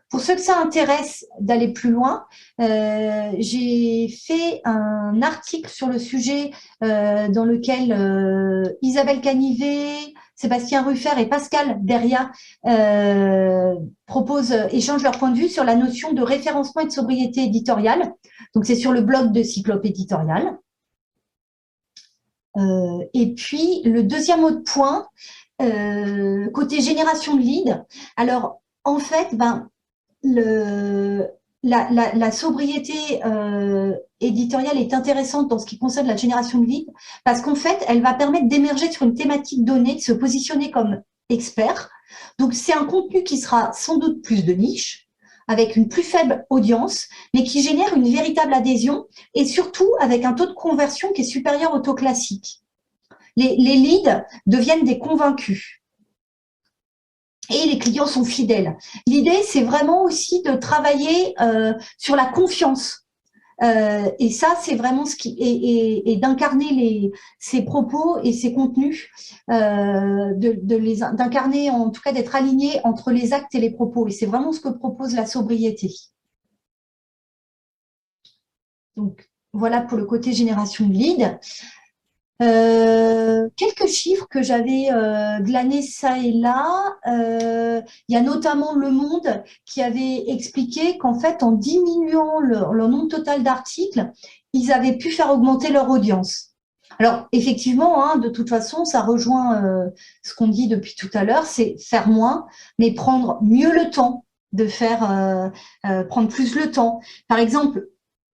Pour ceux que ça intéresse d'aller plus loin, j'ai fait un article sur le sujet dans lequel Isabelle Canivet, Sébastien Ruffert et Pascal Beria échangent leur point de vue sur la notion de référencement et de sobriété éditoriale. Donc, c'est sur le blog de Cyclope Éditorial. Et puis, le deuxième autre point, côté génération de leads, alors, en fait, la sobriété éditoriale est intéressante dans ce qui concerne la génération de leads parce qu'en fait, elle va permettre d'émerger sur une thématique donnée, de se positionner comme expert. Donc, c'est un contenu qui sera sans doute plus de niche, avec une plus faible audience, mais qui génère une véritable adhésion et surtout avec un taux de conversion qui est supérieur au taux classique. Les leads deviennent des convaincus. Et les clients sont fidèles. L'idée, c'est vraiment aussi de travailler sur la confiance. Et ça, c'est vraiment ce qui et d'incarner ces propos et ces contenus, d'incarner, en tout cas d'être aligné entre les actes et les propos. Et c'est vraiment ce que propose la sobriété. Donc, voilà pour le côté génération de leads. Quelques chiffres que j'avais glanés ça et là. Il y a notamment Le Monde qui avait expliqué qu'en fait, en diminuant leur nombre total d'articles, ils avaient pu faire augmenter leur audience. Alors, effectivement, hein, de toute façon, ça rejoint ce qu'on dit depuis tout à l'heure, c'est faire moins, mais prendre mieux le temps de faire, prendre plus le temps. Par exemple,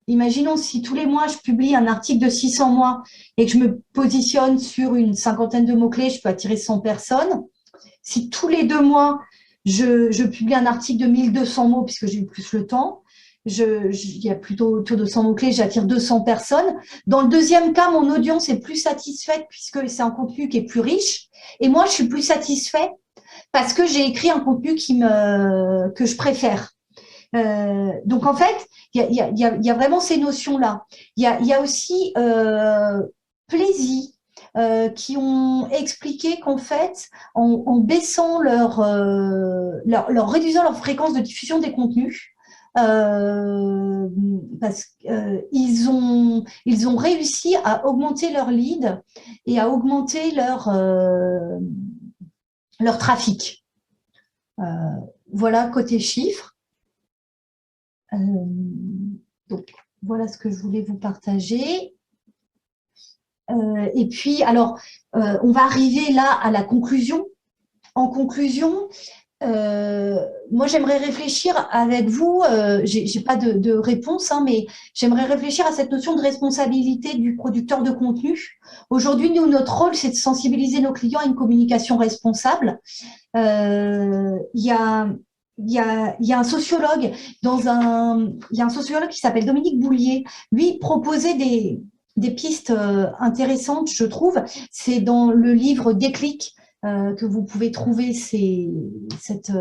imaginons si tous les mois, je publie un article de 600 mots et que je me positionne sur une cinquantaine de mots-clés, je peux attirer 100 personnes. Si tous les 2 mois, je publie un article de 1200 mots, puisque j'ai eu plus le temps, il y a plutôt autour de 100 mots-clés, j'attire 200 personnes. Dans le deuxième cas, mon audience est plus satisfaite puisque c'est un contenu qui est plus riche. Et moi, je suis plus satisfaite parce que j'ai écrit un contenu que je préfère. Donc, en fait, il y a vraiment ces notions-là. Il y a aussi Plaisir qui ont expliqué qu'en fait, en baissant réduisant leur fréquence de diffusion des contenus, parce qu'ils ont réussi à augmenter leur lead et à augmenter leur trafic. Voilà côté chiffres. Donc, voilà ce que je voulais vous partager. Et puis, alors, on va arriver là à la conclusion. En conclusion, moi, j'aimerais réfléchir avec vous, j'ai pas de réponse, hein, mais j'aimerais réfléchir à cette notion de responsabilité du producteur de contenu. Aujourd'hui, nous, notre rôle, c'est de sensibiliser nos clients à une communication responsable. Il y a un sociologue il y a un sociologue qui s'appelle Dominique Boulier. Lui proposait des pistes intéressantes, je trouve. C'est dans le livre Déclic que vous pouvez trouver cette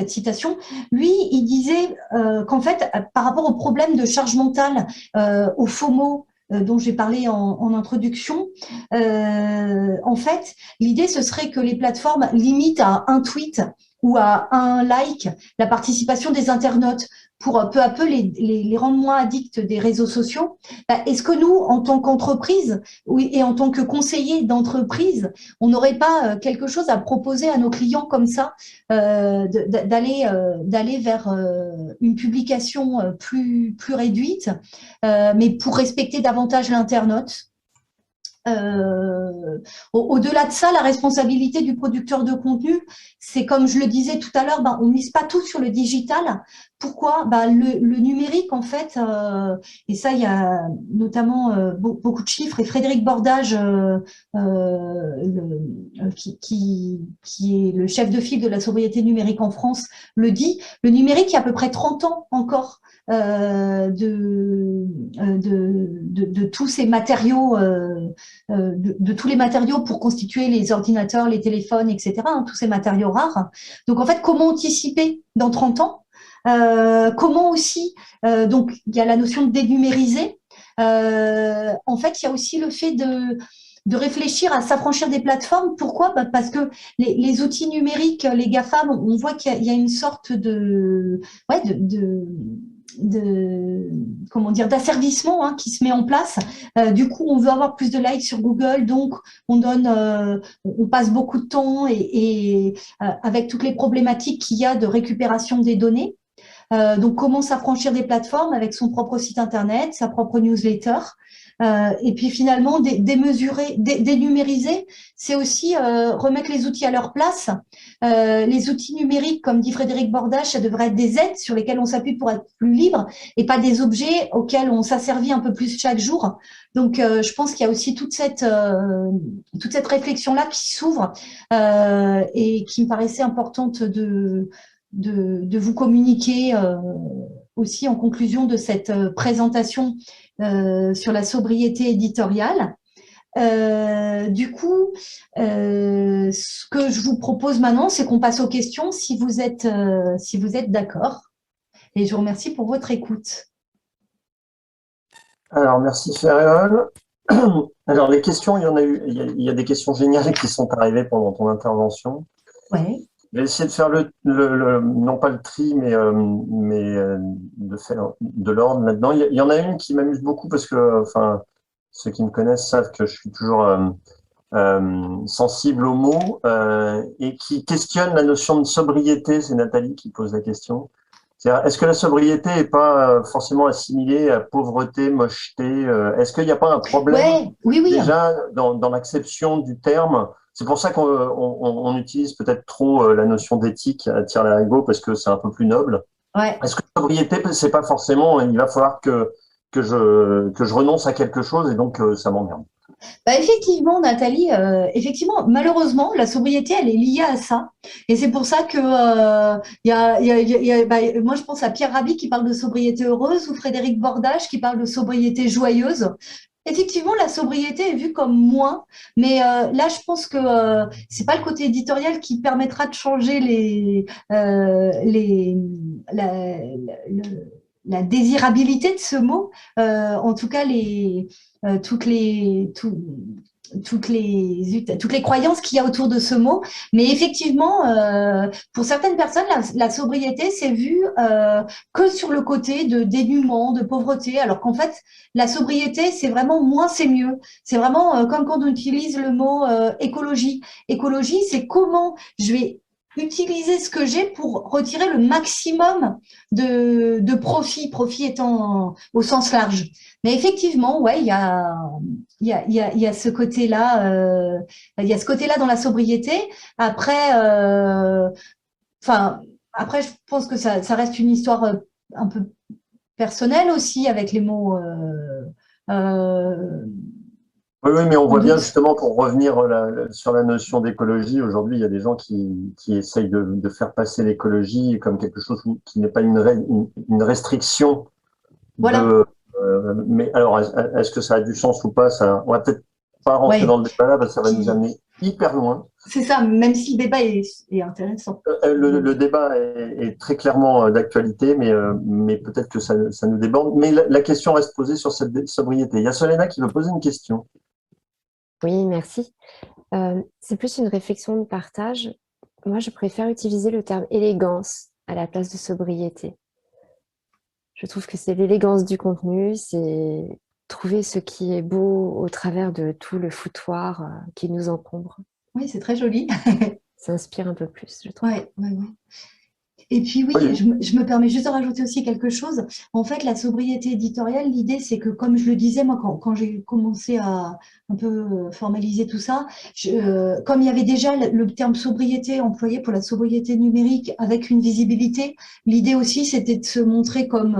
citation. Lui, il disait qu'en fait, par rapport au problème de charge mentale, au FOMO, dont j'ai parlé en introduction, en fait, l'idée, ce serait que les plateformes limitent à un tweet ou à un like la participation des internautes pour peu à peu les rendre moins addicts des réseaux sociaux. Est-ce que nous, en tant qu'entreprise et en tant que conseiller d'entreprise, on n'aurait pas quelque chose à proposer à nos clients comme ça, d'aller vers une publication plus réduite, mais pour respecter davantage l'internaute? Au-delà de ça, la responsabilité du producteur de contenu, c'est comme je le disais tout à l'heure, on ne mise pas tout sur le digital. Pourquoi? Le numérique, en fait, et ça, il y a notamment beaucoup de chiffres, et Frédéric Bordage, qui est le chef de file de la sobriété numérique en France, le dit, le numérique, il y a à peu près 30 ans encore de tous ces matériaux, de tous les matériaux pour constituer les ordinateurs, les téléphones, etc., hein, tous ces matériaux rares. Donc, en fait, comment anticiper dans 30 ans? Comment aussi, donc, il y a la notion de dénumériser. En fait, il y a aussi le fait de réfléchir à s'affranchir des plateformes. Pourquoi? Parce que les outils numériques, les GAFAM, on voit qu'il y a une sorte comment dire, d'asservissement hein, qui se met en place. Du coup, on veut avoir plus de likes sur Google, donc on passe beaucoup de temps et avec toutes les problématiques qu'il y a de récupération des données. Donc, comment s'affranchir des plateformes avec son propre site internet, sa propre newsletter. Et puis finalement, démesurer, dénumériser, c'est aussi remettre les outils à leur place. Les outils numériques, comme dit Frédéric Bordage, ça devrait être des aides sur lesquelles on s'appuie pour être plus libre et pas des objets auxquels on s'asservit un peu plus chaque jour. Donc, je pense qu'il y a aussi toute cette réflexion-là qui s'ouvre et qui me paraissait importante de vous communiquer aussi en conclusion de cette présentation sur la sobriété éditoriale. Du coup, ce que je vous propose maintenant, c'est qu'on passe aux questions si vous êtes d'accord. Et je vous remercie pour votre écoute. Alors, merci Ferréol. Alors, les questions, il y en a eu, il y a des questions géniales qui sont arrivées pendant ton intervention. Ouais. Je vais essayer de faire non pas le tri, mais de faire de l'ordre là-dedans. Il y en a une qui m'amuse beaucoup parce que, enfin, ceux qui me connaissent savent que je suis toujours sensible aux mots et qui questionne la notion de sobriété. C'est Nathalie qui pose la question. Est-ce que la sobriété n'est pas forcément assimilée à pauvreté, mocheté? Est-ce qu'il n'y a pas un problème oui. déjà dans l'acception du terme? C'est pour ça qu'on utilise peut-être trop la notion d'éthique à tire-larigot parce que c'est un peu plus noble. Ouais. Est-ce que la sobriété, c'est pas forcément, il va falloir que je renonce à quelque chose et donc ça m'emmerde? Effectivement, Nathalie, effectivement, malheureusement, la sobriété, elle est liée à ça. Et c'est pour ça que moi, je pense à Pierre Rabhi qui parle de sobriété heureuse ou Frédéric Bordage qui parle de sobriété joyeuse. Effectivement, la sobriété est vue comme moins, mais là, je pense que c'est pas le côté éditorial qui permettra de changer la désirabilité de ce mot. En tout cas, toutes les croyances qu'il y a autour de ce mot. Mais effectivement, pour certaines personnes, la sobriété s'est vue que sur le côté de dénuement, de pauvreté, alors qu'en fait, la sobriété, c'est vraiment moins, c'est mieux. C'est vraiment comme quand on utilise le mot écologie. Écologie, c'est comment je vais utiliser ce que j'ai pour retirer le maximum de profit, profit étant au sens large. Mais effectivement, ouais, il y a ce côté-là, il y a ce côté-là dans la sobriété. Après, après, je pense que ça reste une histoire un peu personnelle aussi avec les mots. Oui, mais on voit bien justement, pour revenir sur la notion d'écologie, aujourd'hui, il y a des gens qui essayent de faire passer l'écologie comme quelque chose qui n'est pas une restriction. Voilà. Mais alors, est-ce que ça a du sens ou pas? On va peut-être pas rentrer dans le débat là, parce que ça va nous amener hyper loin. C'est ça, même si le débat est intéressant. Le débat est très clairement d'actualité, mais peut-être que ça nous déborde. Mais la question reste posée sur cette sobriété. Il y a Solena qui veut poser une question. Oui, merci. C'est plus une réflexion de partage. Moi, je préfère utiliser le terme élégance à la place de sobriété. Je trouve que c'est l'élégance du contenu, c'est trouver ce qui est beau au travers de tout le foutoir qui nous encombre. Oui, c'est très joli. Ça inspire un peu plus, je trouve. Ouais. Et puis oui, je me permets juste de rajouter aussi quelque chose. En fait, la sobriété éditoriale, l'idée, c'est que, comme je le disais, moi, quand j'ai commencé à un peu formaliser tout ça, comme il y avait déjà le terme sobriété employé pour la sobriété numérique avec une visibilité, l'idée aussi, c'était de se montrer comme,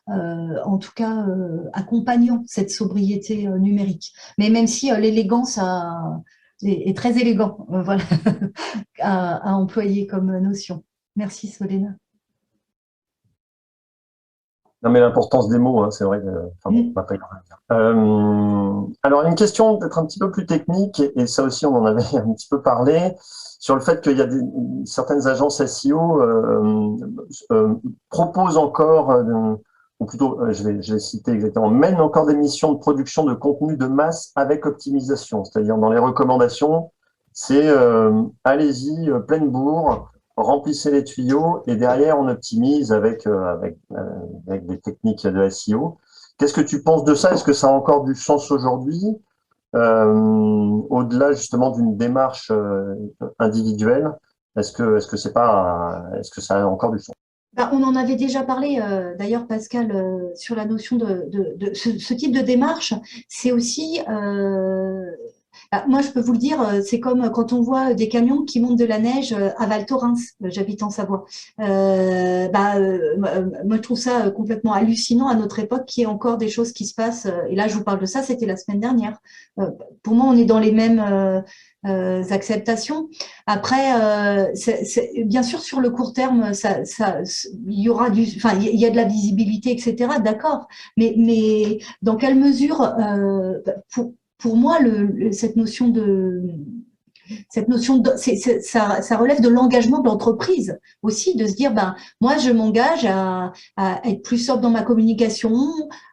en tout cas, accompagnant cette sobriété numérique. Mais même si l'élégance est très élégant, voilà, à employer comme notion. Merci Solena. Non, mais l'importance des mots, hein, c'est vrai que, on va pas y revenir. Alors, une question peut-être un petit peu plus technique, et ça aussi, on en avait un petit peu parlé, sur le fait qu'il y a certaines agences SEO proposent encore, ou plutôt, je vais citer exactement, mènent encore des missions de production de contenu de masse avec optimisation. C'est-à-dire, dans les recommandations, c'est allez-y, pleine bourre, remplissez les tuyaux et derrière on optimise avec des techniques de SEO. Qu'est-ce que tu penses de ça? Est-ce que ça a encore du sens aujourd'hui, au-delà justement d'une démarche individuelle? Est-ce que ça a encore du sens? On en avait déjà parlé, d'ailleurs, Pascal, sur la notion de ce type de démarche. C'est aussi, moi, je peux vous le dire, c'est comme quand on voit des camions qui montent de la neige à Val Thorens, j'habite en Savoie. Moi, je trouve ça complètement hallucinant à notre époque qu'il y ait encore des choses qui se passent. Et là, je vous parle de ça, c'était la semaine dernière. Pour moi, on est dans les mêmes acceptations. Après, bien sûr, sur le court terme, il y aura il y a de la visibilité, etc. D'accord. Mais dans quelle mesure, pour moi, ça relève de l'engagement de l'entreprise aussi, de se dire, ben, moi, je m'engage à être plus sobre dans ma communication,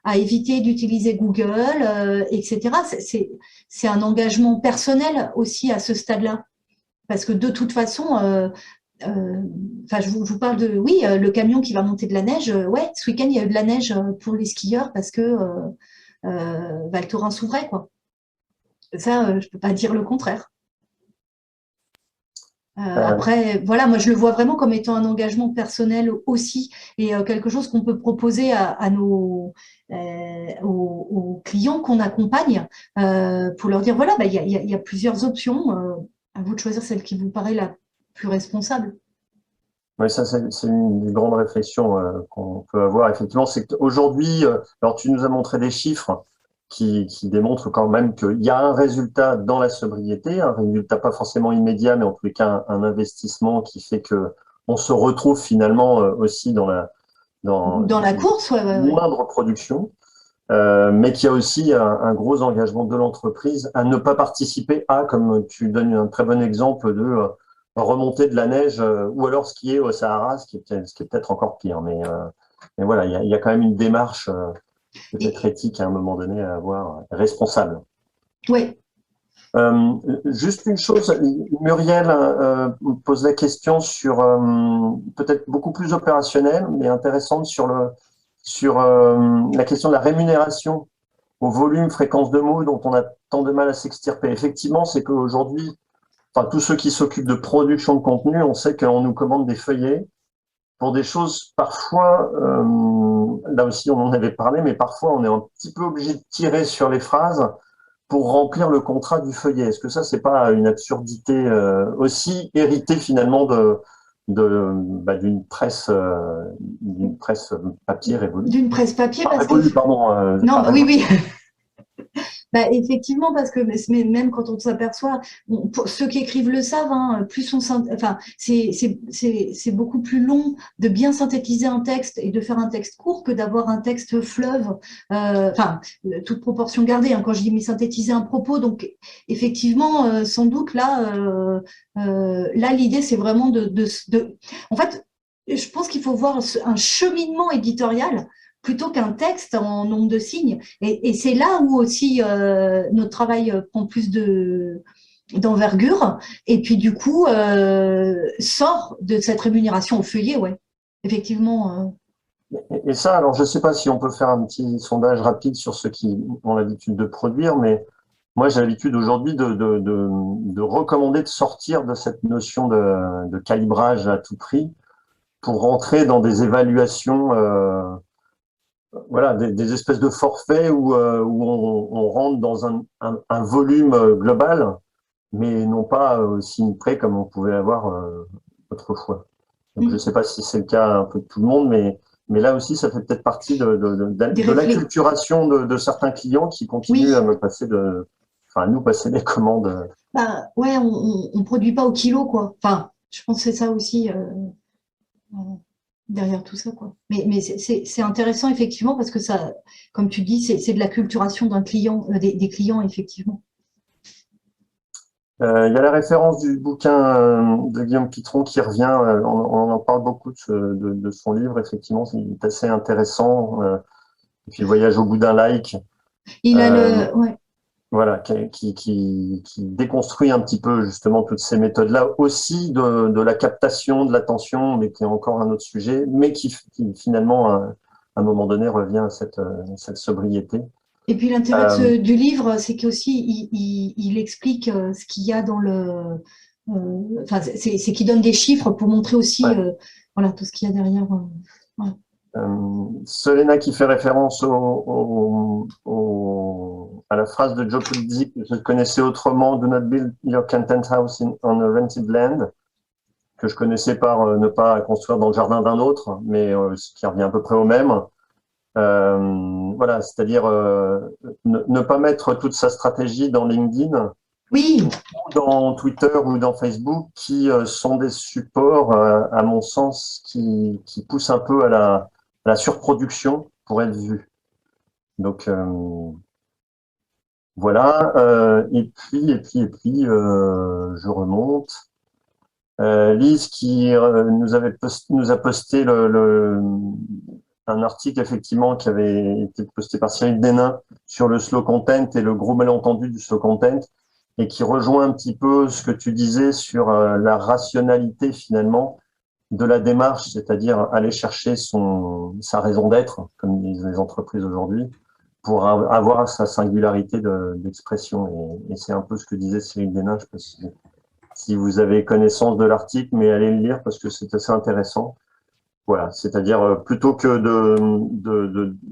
à éviter d'utiliser Google, etc. C'est un engagement personnel aussi à ce stade-là. Parce que de toute façon, je vous parle de, oui, le camion qui va monter de la neige, ouais, ce week-end, il y a eu de la neige pour les skieurs parce que Val Thorens s'ouvrait, quoi. Ça, je ne peux pas dire le contraire. Après, voilà, moi je le vois vraiment comme étant un engagement personnel aussi et quelque chose qu'on peut proposer aux clients qu'on accompagne pour leur dire, voilà, il y a plusieurs options, à vous de choisir celle qui vous paraît la plus responsable. Oui, ça, c'est une des grandes réflexions qu'on peut avoir. Effectivement, c'est qu'aujourd'hui, alors tu nous as montré des chiffres qui démontrent quand même qu'il y a un résultat dans la sobriété, un résultat pas forcément immédiat, mais en tous les cas un investissement qui fait que on se retrouve finalement aussi dans la course, ouais. Moindre production, mais qu'il y a aussi un gros engagement de l'entreprise à ne pas participer à, comme tu donnes un très bon exemple de remonter de la neige ou alors skier au Sahara, ce qui est peut-être encore pire. Mais voilà, il y a quand même une démarche peut-être éthique à un moment donné à avoir, responsable. Oui. Juste une chose, Muriel pose la question sur peut-être beaucoup plus opérationnelle, mais intéressante sur la question de la rémunération au volume, fréquence de mots dont on a tant de mal à s'extirper. Effectivement, c'est qu'aujourd'hui, enfin, tous ceux qui s'occupent de production de contenu, on sait qu'on nous commande des feuillets pour des choses parfois, là aussi on en avait parlé, mais parfois on est un petit peu obligé de tirer sur les phrases pour remplir le contrat du feuillet. Est-ce que ça, c'est pas une absurdité aussi héritée finalement d'une presse papier révolue? D'une presse papier, parce révolue, que… pardon. Non, oui. Effectivement, parce que même quand on s'aperçoit, ceux qui écrivent le savent, hein, c'est beaucoup plus long de bien synthétiser un texte et de faire un texte court que d'avoir un texte fleuve. Toute proportion gardée, hein, quand je dis mais synthétiser un propos. Donc, effectivement, sans doute là, l'idée c'est vraiment en fait, je pense qu'il faut voir un cheminement éditorial plutôt qu'un texte en nombre de signes. Et c'est là où aussi notre travail prend plus d'envergure et puis du coup sort de cette rémunération au feuillet, ouais, effectivement. Et ça, alors je ne sais pas si on peut faire un petit sondage rapide sur ceux qui ont l'habitude de produire, mais moi j'ai l'habitude aujourd'hui de recommander de sortir de cette notion de calibrage à tout prix pour rentrer dans des évaluations voilà, des espèces de forfaits où on rentre dans un volume global, mais non pas aussi près comme on pouvait avoir autrefois. Donc, je ne sais pas si c'est le cas un peu de tout le monde, mais là aussi, ça fait peut-être partie de l'acculturation de certains clients qui continuent à nous passer des commandes. Ouais, on ne produit pas au kilo, quoi. Enfin, je pense que c'est ça aussi. Derrière tout ça, quoi. Mais c'est intéressant, effectivement, parce que ça, comme tu dis, c'est de la culturation d'un client, des clients, effectivement. Il y a la référence du bouquin de Guillaume Pitron qui revient, on en parle beaucoup de son livre, effectivement, c'est assez intéressant. Et puis, le voyage au bout d'un like. Il a ouais. Voilà, qui déconstruit un petit peu justement toutes ces méthodes-là, aussi de la captation de l'attention, mais qui est encore un autre sujet, mais qui finalement, à un moment donné, revient à cette sobriété. Et puis l'intérêt du livre, c'est qu'aussi, il explique ce qu'il y a dans le… c'est qu'il donne des chiffres pour montrer aussi voilà, tout ce qu'il y a derrière. Ouais. Selena qui fait référence à la phrase de Joe Pulizzi que je connaissais autrement, Do not build your content house on a rented land, que je connaissais par ne pas construire dans le jardin d'un autre, mais ce qui revient à peu près au même. Voilà, c'est-à-dire ne pas mettre toute sa stratégie dans LinkedIn, Oui, dans Twitter ou dans Facebook, qui sont des supports, à mon sens, qui poussent un peu à la surproduction pour être vus. Donc voilà. Et puis, je remonte. Lise qui nous a posté un article effectivement qui avait été posté par Cyril Dénin sur le slow content et le gros malentendu du slow content, et qui rejoint un petit peu ce que tu disais sur la rationalité finalement de la démarche, c'est-à-dire aller chercher sa raison d'être, comme disent les entreprises aujourd'hui, pour avoir sa singularité d'expression. Et c'est un peu ce que disait Cyril Dénin. Je sais pas si vous avez connaissance de l'article, mais allez le lire parce que c'est assez intéressant. Voilà, c'est-à-dire plutôt que de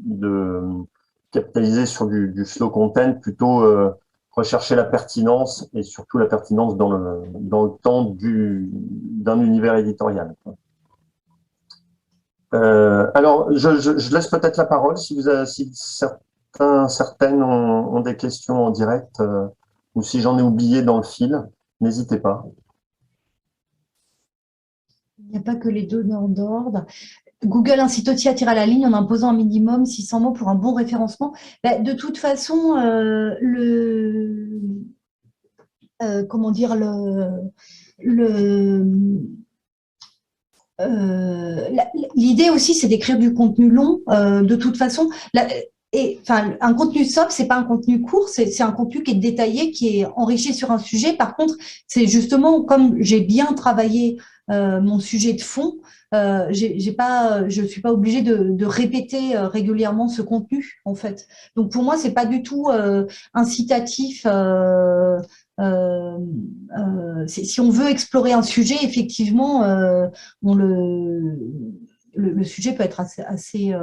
capitaliser sur du slow content, plutôt rechercher la pertinence, et surtout la pertinence dans le temps d'un univers éditorial. Alors, je laisse peut-être la parole si certaines ont des questions en direct, ou si j'en ai oublié dans le fil, n'hésitez pas. il n'y a pas que les donneurs d'ordre. Google incite aussi à tirer à la ligne en imposant un minimum 600 mots pour un bon référencement. De toute façon, comment dire, l'idée aussi, c'est d'écrire du contenu long. De toute façon, un contenu sobre, c'est pas un contenu court, c'est un contenu qui est détaillé, qui est enrichi sur un sujet. Par contre, c'est justement comme j'ai bien travaillé mon sujet de fond, je suis pas obligée de répéter régulièrement ce contenu, en fait. Donc pour moi, c'est pas du tout incitatif. Si on veut explorer un sujet, effectivement, le sujet peut être assez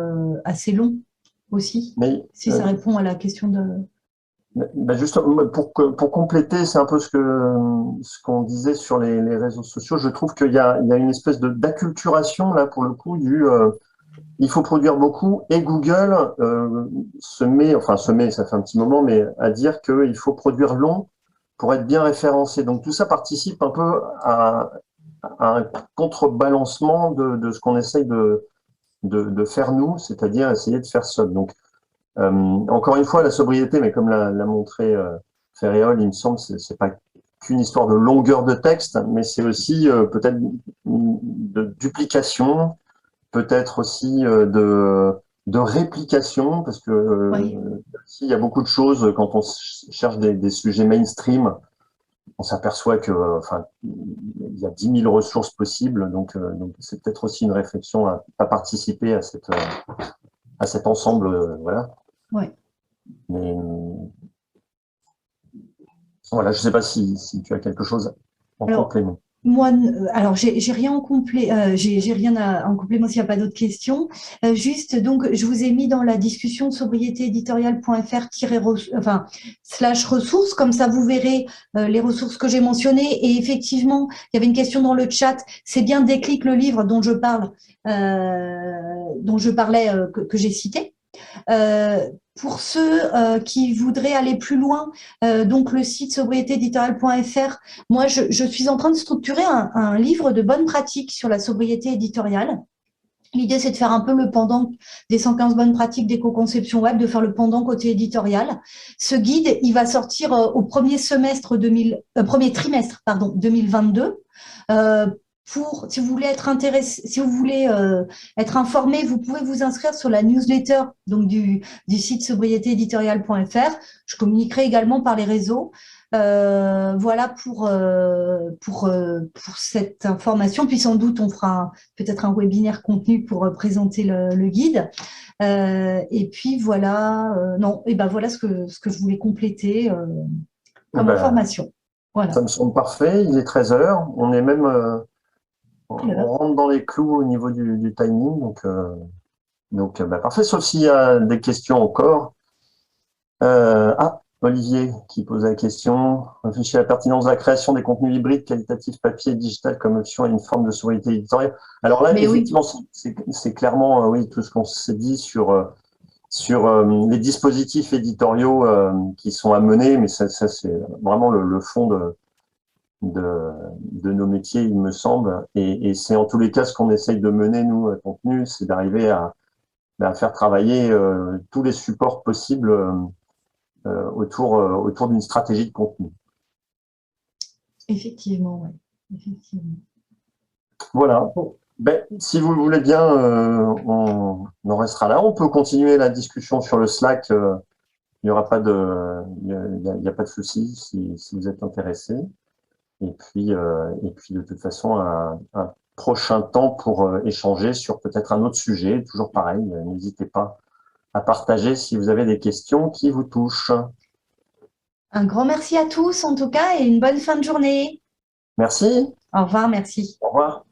long aussi, Mais, si ça répond à la question de… justement, pour compléter, c'est un peu ce qu'on disait sur les réseaux sociaux. Je trouve qu'il y a une espèce d'acculturation là pour le coup il faut produire beaucoup, et Google se met, ça fait un petit moment, mais à dire qu'il faut produire long pour être bien référencé. Donc tout ça participe un peu à un contrebalancement de ce qu'on essaye de faire nous, c'est-à-dire essayer de faire seul. Donc encore une fois, la sobriété, mais comme l'a montré Ferréol, il me semble, c'est pas qu'une histoire de longueur de texte, mais c'est aussi peut-être de duplication, peut-être aussi de réplication, parce que Oui. il y a beaucoup de choses quand on cherche des sujets mainstream, on s'aperçoit que il y a 10 000 ressources possibles, donc c'est peut-être aussi une réflexion à participer à cet ensemble, voilà. Ouais. Mais voilà, je ne sais pas si tu as quelque chose en complément. Moi, alors j'ai rien en j'ai rien en complément s'il n'y a pas d'autres questions. Juste, donc, je vous ai mis dans la discussion sobriétééditoriale.fr/ressources, comme ça vous verrez les ressources que j'ai mentionnées. Et effectivement, il y avait une question dans le chat. C'est bien Déclic, le livre dont je parlais, que j'ai cité. Pour ceux qui voudraient aller plus loin, donc le site sobriétééditoriale.fr, moi je suis en train de structurer un livre de bonnes pratiques sur la sobriété éditoriale. L'idée, c'est de faire un peu le pendant des 115 bonnes pratiques d'éco-conception web, de faire le pendant côté éditorial. Ce guide, il va sortir au premier trimestre 2022. Si vous voulez être intéressé, si vous voulez être informé, vous pouvez vous inscrire sur la newsletter donc du site sobriétééditoriale.fr. Je communiquerai également par les réseaux. Voilà pour cette information. Puis sans doute, on fera peut-être un webinaire contenu pour présenter le guide. Et puis voilà, voilà ce que je voulais compléter comme information. Voilà. Ça me semble parfait. Il est 13 h. On est même on rentre dans les clous au niveau du timing. Donc parfait, sauf s'il y a des questions encore. Olivier qui pose la question. Réfléchir à la pertinence de la création des contenus hybrides, qualitatifs, papier et digital comme option à une forme de sobriété éditoriale. Alors là, effectivement, c'est clairement oui, tout ce qu'on s'est dit sur les dispositifs éditoriaux qui sont à mener, mais ça c'est vraiment le fond de nos métiers, il me semble. Et c'est en tous les cas ce qu'on essaye de mener, nous, à Contenu, c'est d'arriver à faire travailler tous les supports possibles autour d'une stratégie de contenu. Effectivement, oui. Effectivement. Voilà. Si vous le voulez bien, on en restera là. On peut continuer la discussion sur le Slack. Il n'y aura pas il y a pas de souci si vous êtes intéressé. Et puis de toute façon, un prochain temps pour échanger sur peut-être un autre sujet. Toujours pareil, n'hésitez pas à partager si vous avez des questions qui vous touchent. Un grand merci à tous, en tout cas, et une bonne fin de journée. Merci. Au revoir, merci. Au revoir.